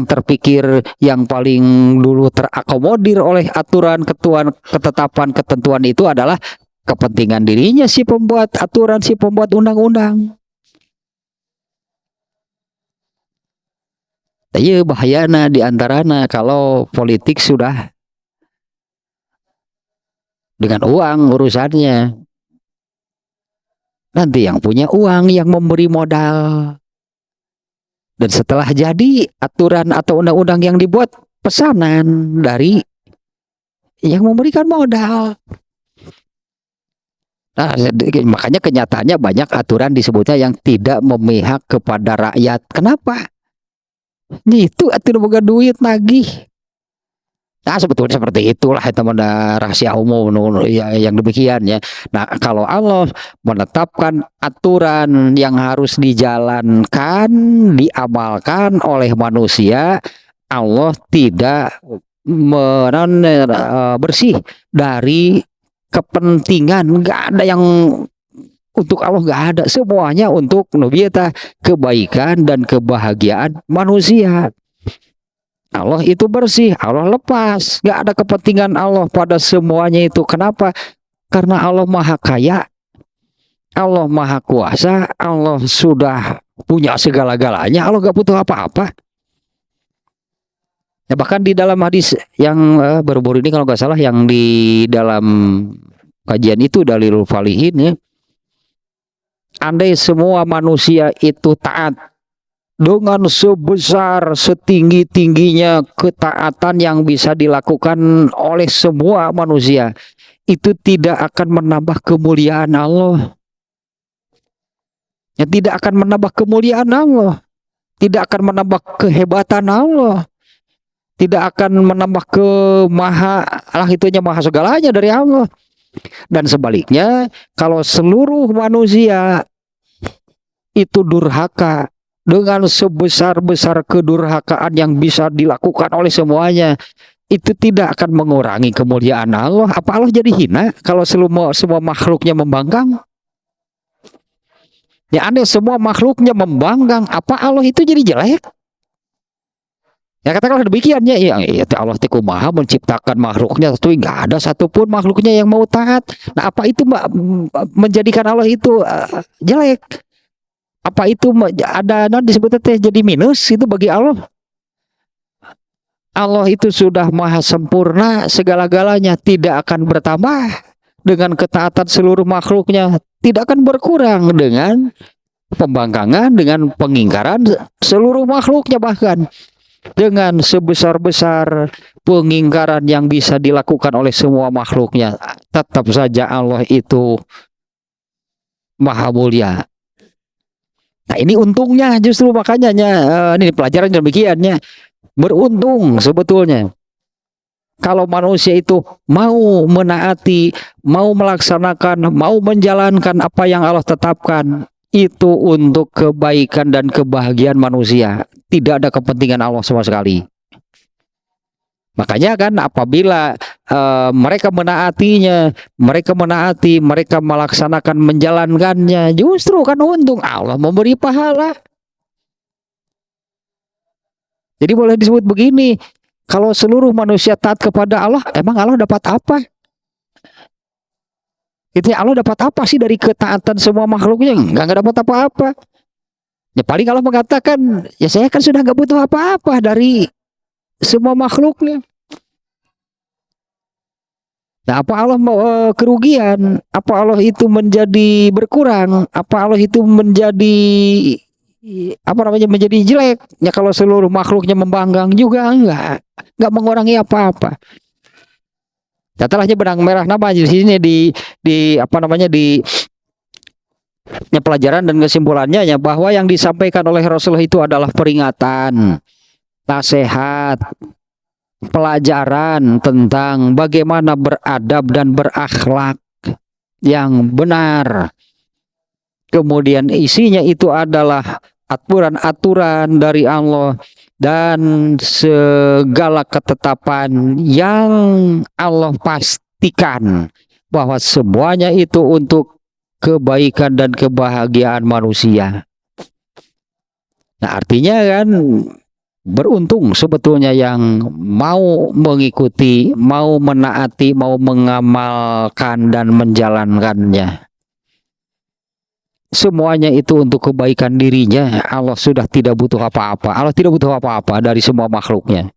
terpikir yang paling dulu terakomodir oleh aturan, ketetapan, ketentuan itu adalah kepentingan dirinya si pembuat aturan, si pembuat undang-undang. Iya bahayana diantaranya kalau politik sudah dengan uang urusannya. Nanti yang punya uang yang memberi modal. Dan setelah jadi aturan atau undang-undang yang dibuat, pesanan dari yang memberikan modal. Nah, makanya kenyataannya banyak aturan disebutnya yang tidak memihak kepada rakyat. Kenapa? Itu aturan boga duit nagih. Nah sebetulnya seperti itulah teman rahasia umum yang demikian ya. Nah kalau Allah menetapkan aturan yang harus dijalankan, diamalkan oleh manusia, Allah tidak bersih dari kepentingan. Nggak ada yang untuk Allah, nggak ada. Semuanya untuk nubiata kebaikan dan kebahagiaan manusia. Allah itu bersih, Allah lepas, nggak ada kepentingan Allah pada semuanya itu. Kenapa? Karena Allah maha kaya, Allah maha kuasa, Allah sudah punya segala-galanya, Allah nggak butuh apa-apa. Ya, bahkan di dalam hadis yang baru-baru ini kalau nggak salah, yang di dalam kajian itu Dalilul Falihin ya, andai semua manusia itu taat dengan sebesar setinggi-tingginya ketaatan yang bisa dilakukan oleh semua manusia, itu tidak akan menambah kemuliaan Allah. Ya, tidak akan menambah kemuliaan Allah, tidak akan menambah kehebatan Allah, tidak akan menambah maha segalanya dari Allah. Dan sebaliknya, kalau seluruh manusia itu durhaka dengan sebesar-besar kedurhakaan yang bisa dilakukan oleh semuanya, itu tidak akan mengurangi kemuliaan Allah. Apa Allah jadi hina kalau semua makhluknya membangkang? Ya aneh, semua makhluknya membangkang, apa Allah itu jadi jelek? Ya katakanlah demikian ya, Allah Tikumaha menciptakan makhluknya, tapi nggak ada satupun makhluknya yang mau taat. Nah apa itu menjadikan Allah itu jelek? Apa itu ada disebutnya jadi minus itu bagi Allah? Allah itu sudah maha sempurna, segala-galanya, tidak akan bertambah dengan ketaatan seluruh makhluknya, tidak akan berkurang dengan pembangkangan, dengan pengingkaran seluruh makhluknya. Bahkan dengan sebesar-besar pengingkaran yang bisa dilakukan oleh semua makhluknya, tetap saja Allah itu maha mulia. Nah ini untungnya, justru makanya ini pelajaran demikiannya. Beruntung sebetulnya kalau manusia itu mau menaati, mau melaksanakan, mau menjalankan apa yang Allah tetapkan, itu untuk kebaikan dan kebahagiaan manusia. Tidak ada kepentingan Allah sama sekali. Makanya kan apabila mereka menaatinya, mereka melaksanakan, menjalankannya, justru kan untung, Allah memberi pahala. Jadi boleh disebut begini, Kalau seluruh manusia taat kepada Allah, emang Allah dapat apa? Itu Allah dapat apa sih dari ketaatan semua makhluknya? Nggak dapat apa-apa. Ya paling Allah mengatakan, ya saya kan sudah nggak butuh apa-apa dari semua makhluknya. Nah, apa Allah mau kerugian? Apa Allah itu menjadi berkurang? Apa Allah itu menjadi apa namanya menjadi jelek? Ya kalau seluruh makhluknya membanggang juga enggak mengurangi apa-apa. Setelahnya benang merah nama di sini di apa namanya di pelajaran dan kesimpulannya ya bahwa yang disampaikan oleh Rasulullah itu adalah peringatan, nasihat, pelajaran tentang bagaimana beradab dan berakhlak yang benar. Kemudian isinya itu adalah aturan-aturan dari Allah dan segala ketetapan yang Allah pastikan bahwa semuanya itu untuk kebaikan dan kebahagiaan manusia. Nah, artinya kan beruntung sebetulnya yang mau mengikuti, mau menaati, mau mengamalkan dan menjalankannya. Semuanya itu untuk kebaikan dirinya. Allah sudah tidak butuh apa-apa. Allah tidak butuh apa-apa dari semua makhluknya.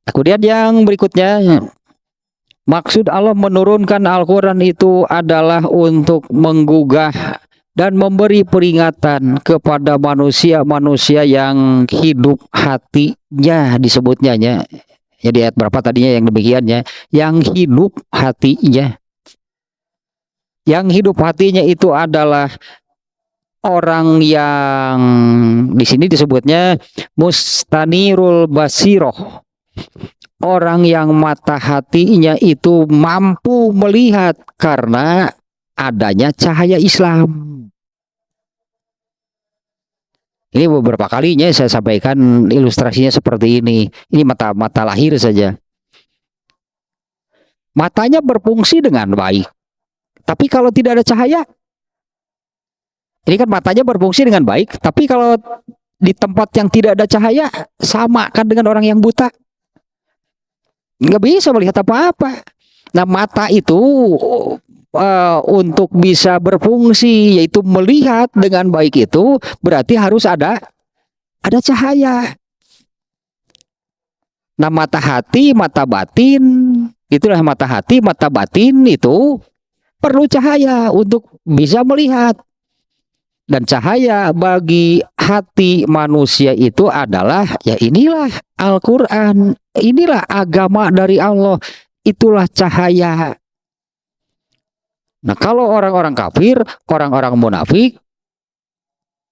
Kemudian yang berikutnya, maksud Allah menurunkan Al-Quran itu adalah untuk menggugah dan memberi peringatan kepada manusia-manusia yang hidup hatinya, disebutnya ya. Jadi ayat berapa tadinya yang demikiannya? Yang hidup hatinya. Yang hidup hatinya itu adalah orang yang di sini disebutnya mustanirul basiroh. Orang yang mata hatinya itu mampu melihat karena adanya cahaya Islam. Ini beberapa kalinya saya sampaikan ilustrasinya seperti ini. Ini mata lahir saja. Matanya berfungsi dengan baik. Tapi kalau tidak ada cahaya, ini kan matanya berfungsi dengan baik, tapi kalau di tempat yang tidak ada cahaya, sama kan dengan orang yang buta. Nggak bisa melihat apa-apa. Nah, mata itu untuk bisa berfungsi, yaitu melihat dengan baik itu, berarti harus ada cahaya. Nah, mata hati, mata batin, itulah mata hati, mata batin itu perlu cahaya untuk bisa melihat. Dan cahaya bagi hati manusia itu adalah, ya inilah Al-Quran, inilah agama dari Allah, itulah cahaya. Nah, kalau orang-orang kafir, orang-orang munafik,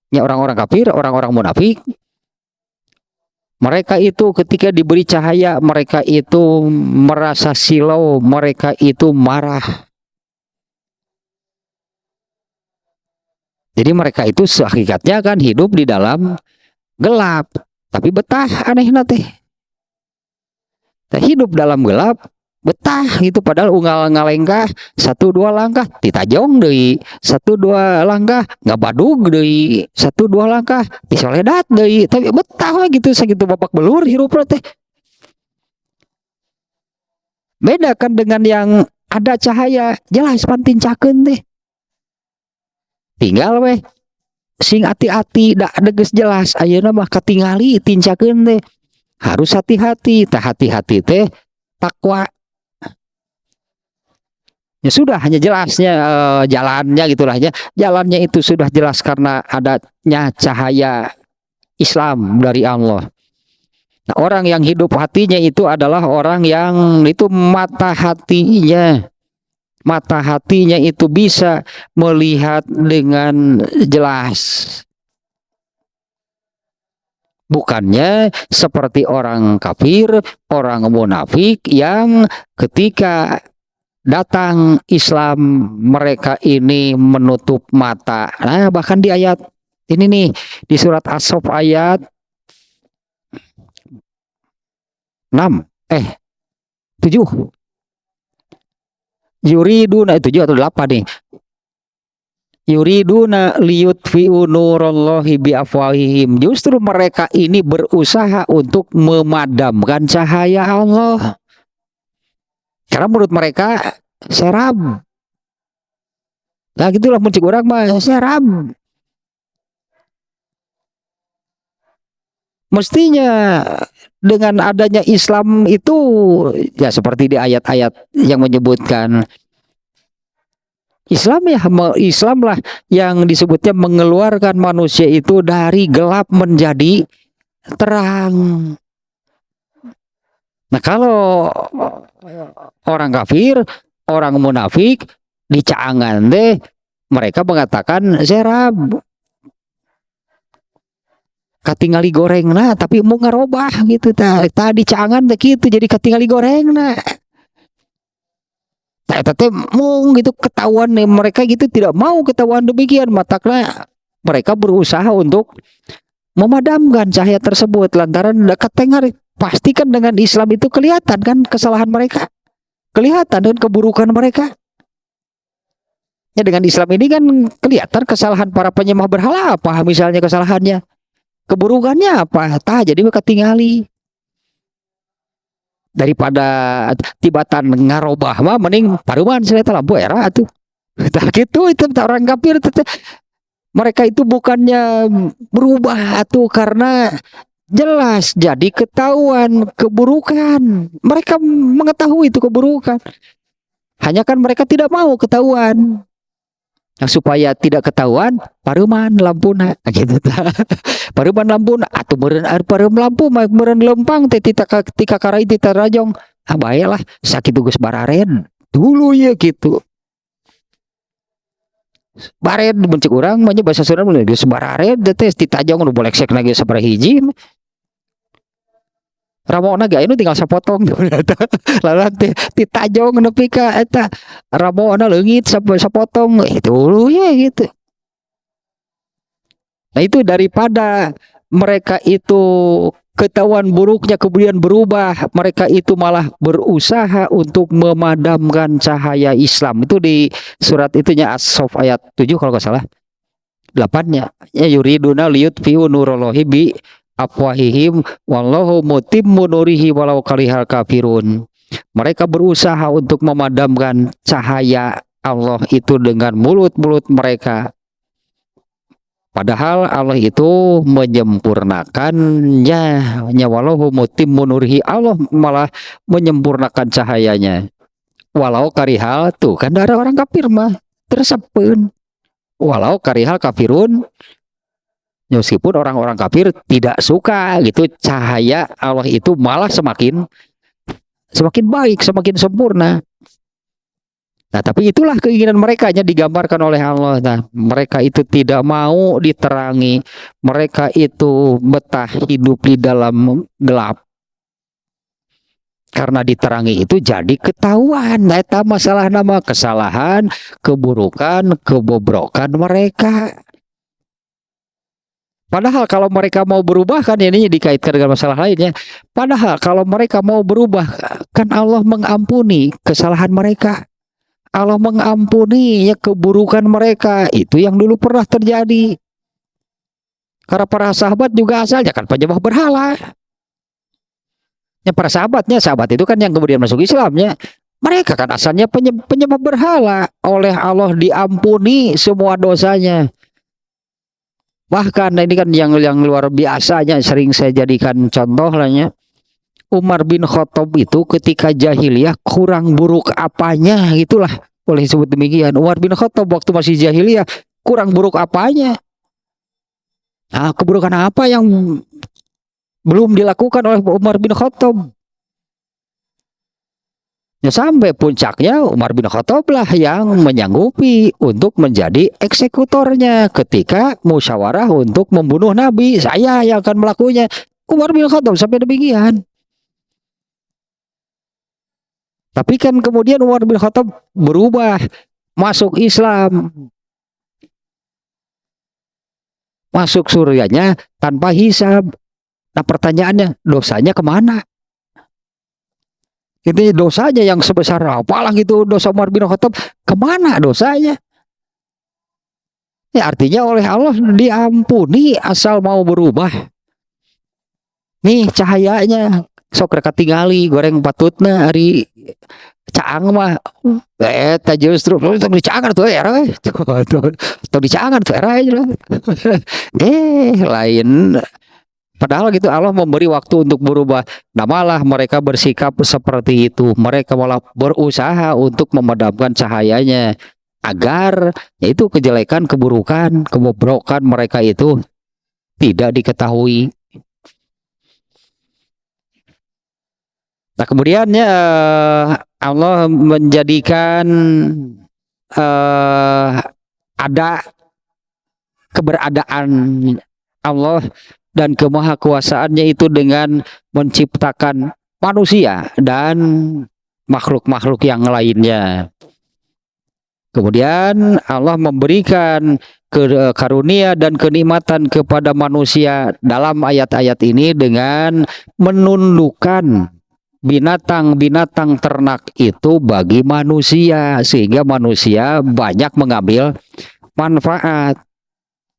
ya orang-orang kafir, orang-orang munafik, mereka itu ketika diberi cahaya, mereka itu merasa silau, mereka itu marah. Jadi mereka itu hakikatnya kan hidup di dalam gelap, tapi betah aneh teh. Hidup dalam gelap, betah gitu, padahal unggal ngalengkah 1-2 langkah ditajong deui, 1-2 langkah ngabadug deui, 1-2 langkah disoledat deui, tapi betah we gitu sakitu babak belur hirup teh. Beda kan dengan yang ada cahaya, jelas pantincakeun teh. Tinggal weh sing hati-hati dak deges jelas ayeuna mah katingali tincakeun teh harus hati-hati. Tah hati-hati teh takwa. Ya sudah, hanya jelasnya jalannya gitulah ya. Jalannya itu sudah jelas karena adanya cahaya Islam dari Allah. Nah, orang yang hidup hatinya itu adalah orang yang itu mata hatinya itu bisa melihat dengan jelas. Bukannya seperti orang kafir, orang munafik yang ketika datang Islam mereka ini menutup mata. Nah, bahkan di ayat ini nih, di surat As-Saff ayat 7. Yuriduna 7 atau 8 nih. yuriduna liyutfi'u nurallahi biafwahihim. Justru mereka ini berusaha untuk memadamkan cahaya Allah. Karena menurut mereka serab. Nah gitulah muncul orang mah serab. Mestinya dengan adanya Islam itu ya seperti di ayat-ayat yang menyebutkan Islam ya, Islam lah yang disebutnya mengeluarkan manusia itu dari gelap menjadi terang. Nah kalau orang kafir, orang munafik dicangan deh, mereka mengatakan serab. Katingali goreng nah tapi mau ngerubah gitu tadi cangan gitu jadi katingali goreng nah tapi mau gitu ketahuan nih mereka gitu tidak mau ketahuan demikian mataklah mereka berusaha untuk memadamkan cahaya tersebut lantaran ketengar pastikan dengan Islam itu kelihatan kan kesalahan mereka kelihatan dan keburukan mereka ya dengan Islam ini kan kelihatan kesalahan para penyembah berhala apa misalnya kesalahannya keburukannya apa tah jadi mereka tinggali daripada tibatan ngarobah mah mending paruman saya lampu era tuh tah gitu itu orang kafir mereka itu bukannya berubah tuh karena jelas jadi ketahuan keburukan mereka mengetahui itu keburukan hanya kan mereka tidak mau ketahuan nah, supaya tidak ketahuan paruman lampuna gitu paruman lampuna atau meureun pareum lampu meureun lempang teh tika karai tita rajong bae lah sakitu geus bararen dulu ya gitu baren bencik urang mah nya basa Sunda geus bararen teh titajong nu boleksek lagi sabaraha hiji ramona ge anu tinggal sapotong lalu titajong nepi ka eta ramona leungit sapotong dulu ya gitu. Nah itu daripada mereka itu ketahuan buruknya kemudian berubah mereka itu malah berusaha untuk memadamkan cahaya Islam itu di surat itunya As-Saff ayat 7 kalau nggak salah 8-nya ya yuriduna liyutfi'u nurallahi bi afwahihim wallahu mutimmu nurihi walau karihal kafirun mereka berusaha untuk memadamkan cahaya Allah itu dengan mulut-mulut mereka padahal Allah itu menyempurnakannya wallahu mutimmu nurihi Allah malah menyempurnakan cahayanya walau karihal tuh kan ada orang kafir mah tersepen walau karihal kafirun meskipun orang-orang kafir tidak suka gitu cahaya Allah itu malah semakin baik semakin sempurna nah tapi itulah keinginan mereka nya digambarkan oleh Allah nah mereka itu tidak mau diterangi mereka itu betah hidup di dalam gelap karena diterangi itu jadi ketahuan nah itu masalah nama kesalahan keburukan kebobrokan mereka. Padahal kalau mereka mau berubah kan ini dikaitkan dengan masalah lainnya. Padahal kalau mereka mau berubah kan Allah mengampuni kesalahan mereka. Allah mengampuni ya keburukan mereka. Itu yang dulu pernah terjadi. Karena para sahabat juga asalnya kan penyembah berhala. Ya para sahabat itu kan yang kemudian masuk Islamnya. Mereka kan asalnya penyembah berhala. Oleh Allah diampuni semua dosanya. Bahkan ini kan yang luar biasanya sering saya jadikan contoh lahnya. Umar bin Khattab itu ketika jahiliyah kurang buruk apanya gitulah boleh disebut demikian. Umar bin Khattab waktu masih jahiliyah kurang buruk apanya. Nah, keburukan apa yang belum dilakukan oleh Umar bin Khattab? Ya, sampai puncaknya Umar bin Khattab lah yang menyanggupi untuk menjadi eksekutornya ketika musyawarah untuk membunuh Nabi. Saya yang akan melakukannya. Umar bin Khattab sampai demikian. Tapi kan kemudian Umar bin Khattab berubah, masuk Islam. Masuk surganya tanpa hisab. Nah pertanyaannya, dosanya kemana? Ini dosanya yang sebesar apalah gitu dosa Umar bin Khattab kemana dosanya? Ya artinya oleh Allah diampuni asal mau berubah. Nih cahayanya sok reka tingali goreng patutna hari caang mah eta justru tuh dicangar tuh era tuh dicangar tuh era aja lah. Lain padahal gitu Allah memberi waktu untuk berubah. Nah malah mereka bersikap seperti itu. Mereka malah berusaha untuk memadamkan cahayanya agar yaitu kejelekan, keburukan, kebobrokan mereka itu tidak diketahui. Nah kemudiannya Allah menjadikan ada keberadaan Allah dan kemahakuasaannya itu dengan menciptakan manusia dan makhluk-makhluk yang lainnya. Kemudian Allah memberikan karunia dan kenikmatan kepada manusia dalam ayat-ayat ini dengan menundukkan binatang-binatang ternak itu bagi manusia sehingga manusia banyak mengambil manfaat.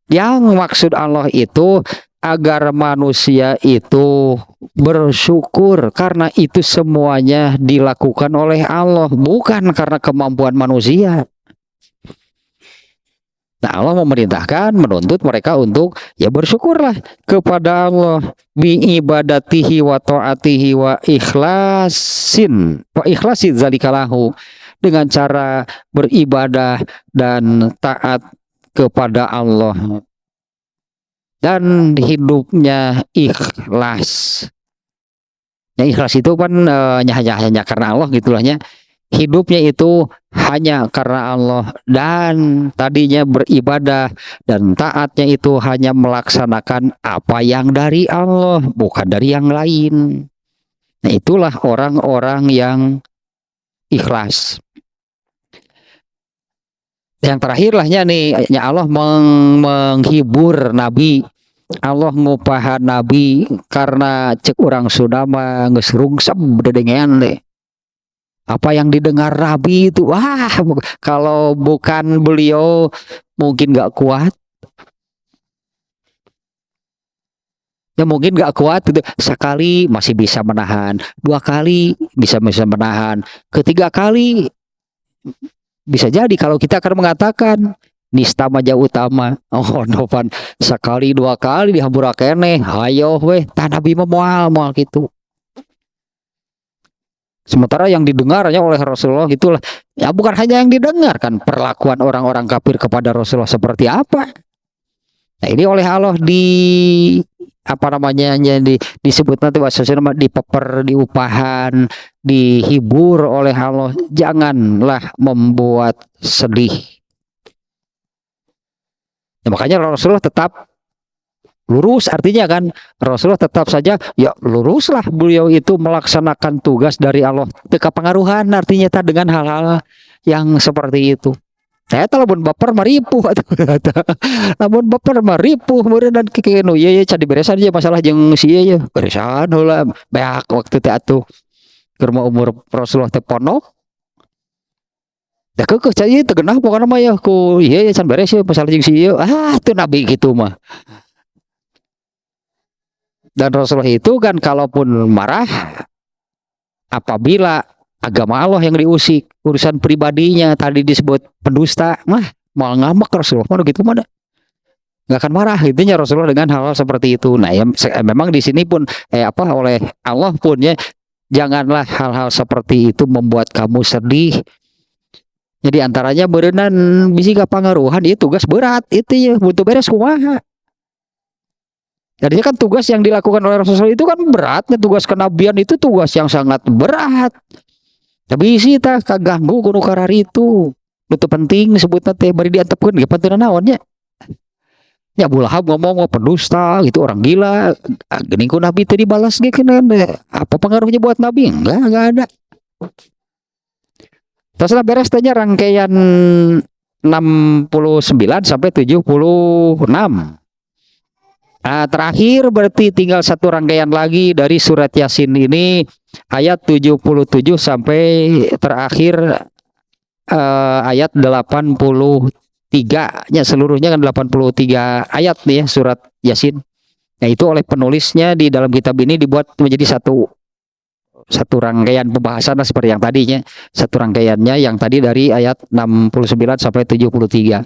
Yang maksud Allah itu agar manusia itu bersyukur karena itu semuanya dilakukan oleh Allah, bukan karena kemampuan manusia. Nah Allah memerintahkan, menuntut mereka untuk ya bersyukurlah kepada Allah bi ibadatihi wa ta'atihi wa ikhlasin zalikalahu, dengan cara beribadah dan taat kepada Allah dan hidupnya ikhlas. Yang ikhlas itu kan hanya karena Allah gitulahnya. Hidupnya itu hanya karena Allah dan tadinya beribadah dan taatnya itu hanya melaksanakan apa yang dari Allah, bukan dari yang lain. Nah itulah orang-orang yang ikhlas. Yang terakhir lahnya nih, ya Allah menghibur Nabi. Allah ngupahan Nabi karena cek orang Sunda mah geus rungsep dedengean deh. Apa yang didengar Nabi itu, wah kalau bukan beliau mungkin gak kuat. Ya mungkin gak kuat itu. Sekali masih bisa menahan, 2 kali bisa menahan, ketiga kali bisa jadi kalau kita akan mengatakan nista maja utama. Oh nopan sekali 2 kali dihambura keneh, hayo weh tah Nabi mah moal gitu. Sementara yang didengarnya oleh Rasulullah itulah ya bukan hanya yang didengar kan, perlakuan orang-orang kafir kepada Rasulullah seperti apa. Nah ini oleh Allah apa namanya disebut nanti bahasa Sunda dipeper, diupahan, dihibur oleh Allah. Janganlah membuat sedih. Ya, makanya Rasulullah tetap lurus, artinya kan Rasulullah tetap saja ya luruslah beliau itu melaksanakan tugas dari Allah. Teka pengaruhan artinya dengan hal-hal yang seperti itu. Saya telepon baper maripuh namun baper maripuh kemudian dan kekeno ya cadi beresan aja masalah jeung si ya beresan heula beak waktu teh atuh keur umur Rasulullah teh ponok da keukeuh cai teu geunah pokona mah ya ku ieu can beres ya masalah jeung si ieu teu Nabi gitu mah. Dan Rasulullah itu kan kalaupun marah apabila agama Allah yang diusik, urusan pribadinya tadi disebut pendusta, mah mau ngambek Rasulullah mana gitu mana nggak akan marah intinya Rasulullah dengan hal-hal seperti itu. Nah ya memang di sini pun oleh Allah pun ya janganlah hal-hal seperti itu membuat kamu sedih. Jadi antaranya berenang bisi kapangaruhan itu tugas berat itu ya butuh beres kumaha. Jadinya kan tugas yang dilakukan oleh Rasulullah itu kan beratnya, tugas kenabian itu tugas yang sangat berat. Tapi sih tah kaganggu kudu karari itu. Itu penting sebutna teh bari diantepkeun ge penting naonnya. Ya Abu Lahab ngomong pendusta gitu orang gila. Geuning ku Nabi teh dibalas ge keun. Apa pengaruhnya buat Nabi? Enggak ada. Terus beres tanya rangkaian 69 sampai 76. Nah, terakhir berarti tinggal satu rangkaian lagi dari surat Yasin ini ayat 77 sampai terakhir ayat 83. 83-nya seluruhnya kan 83 ayat nih ya surat Yasin. Nah, itu oleh penulisnya di dalam kitab ini dibuat menjadi satu rangkaian pembahasan seperti yang tadinya. Satu rangkaiannya yang tadi dari ayat 69 sampai 73.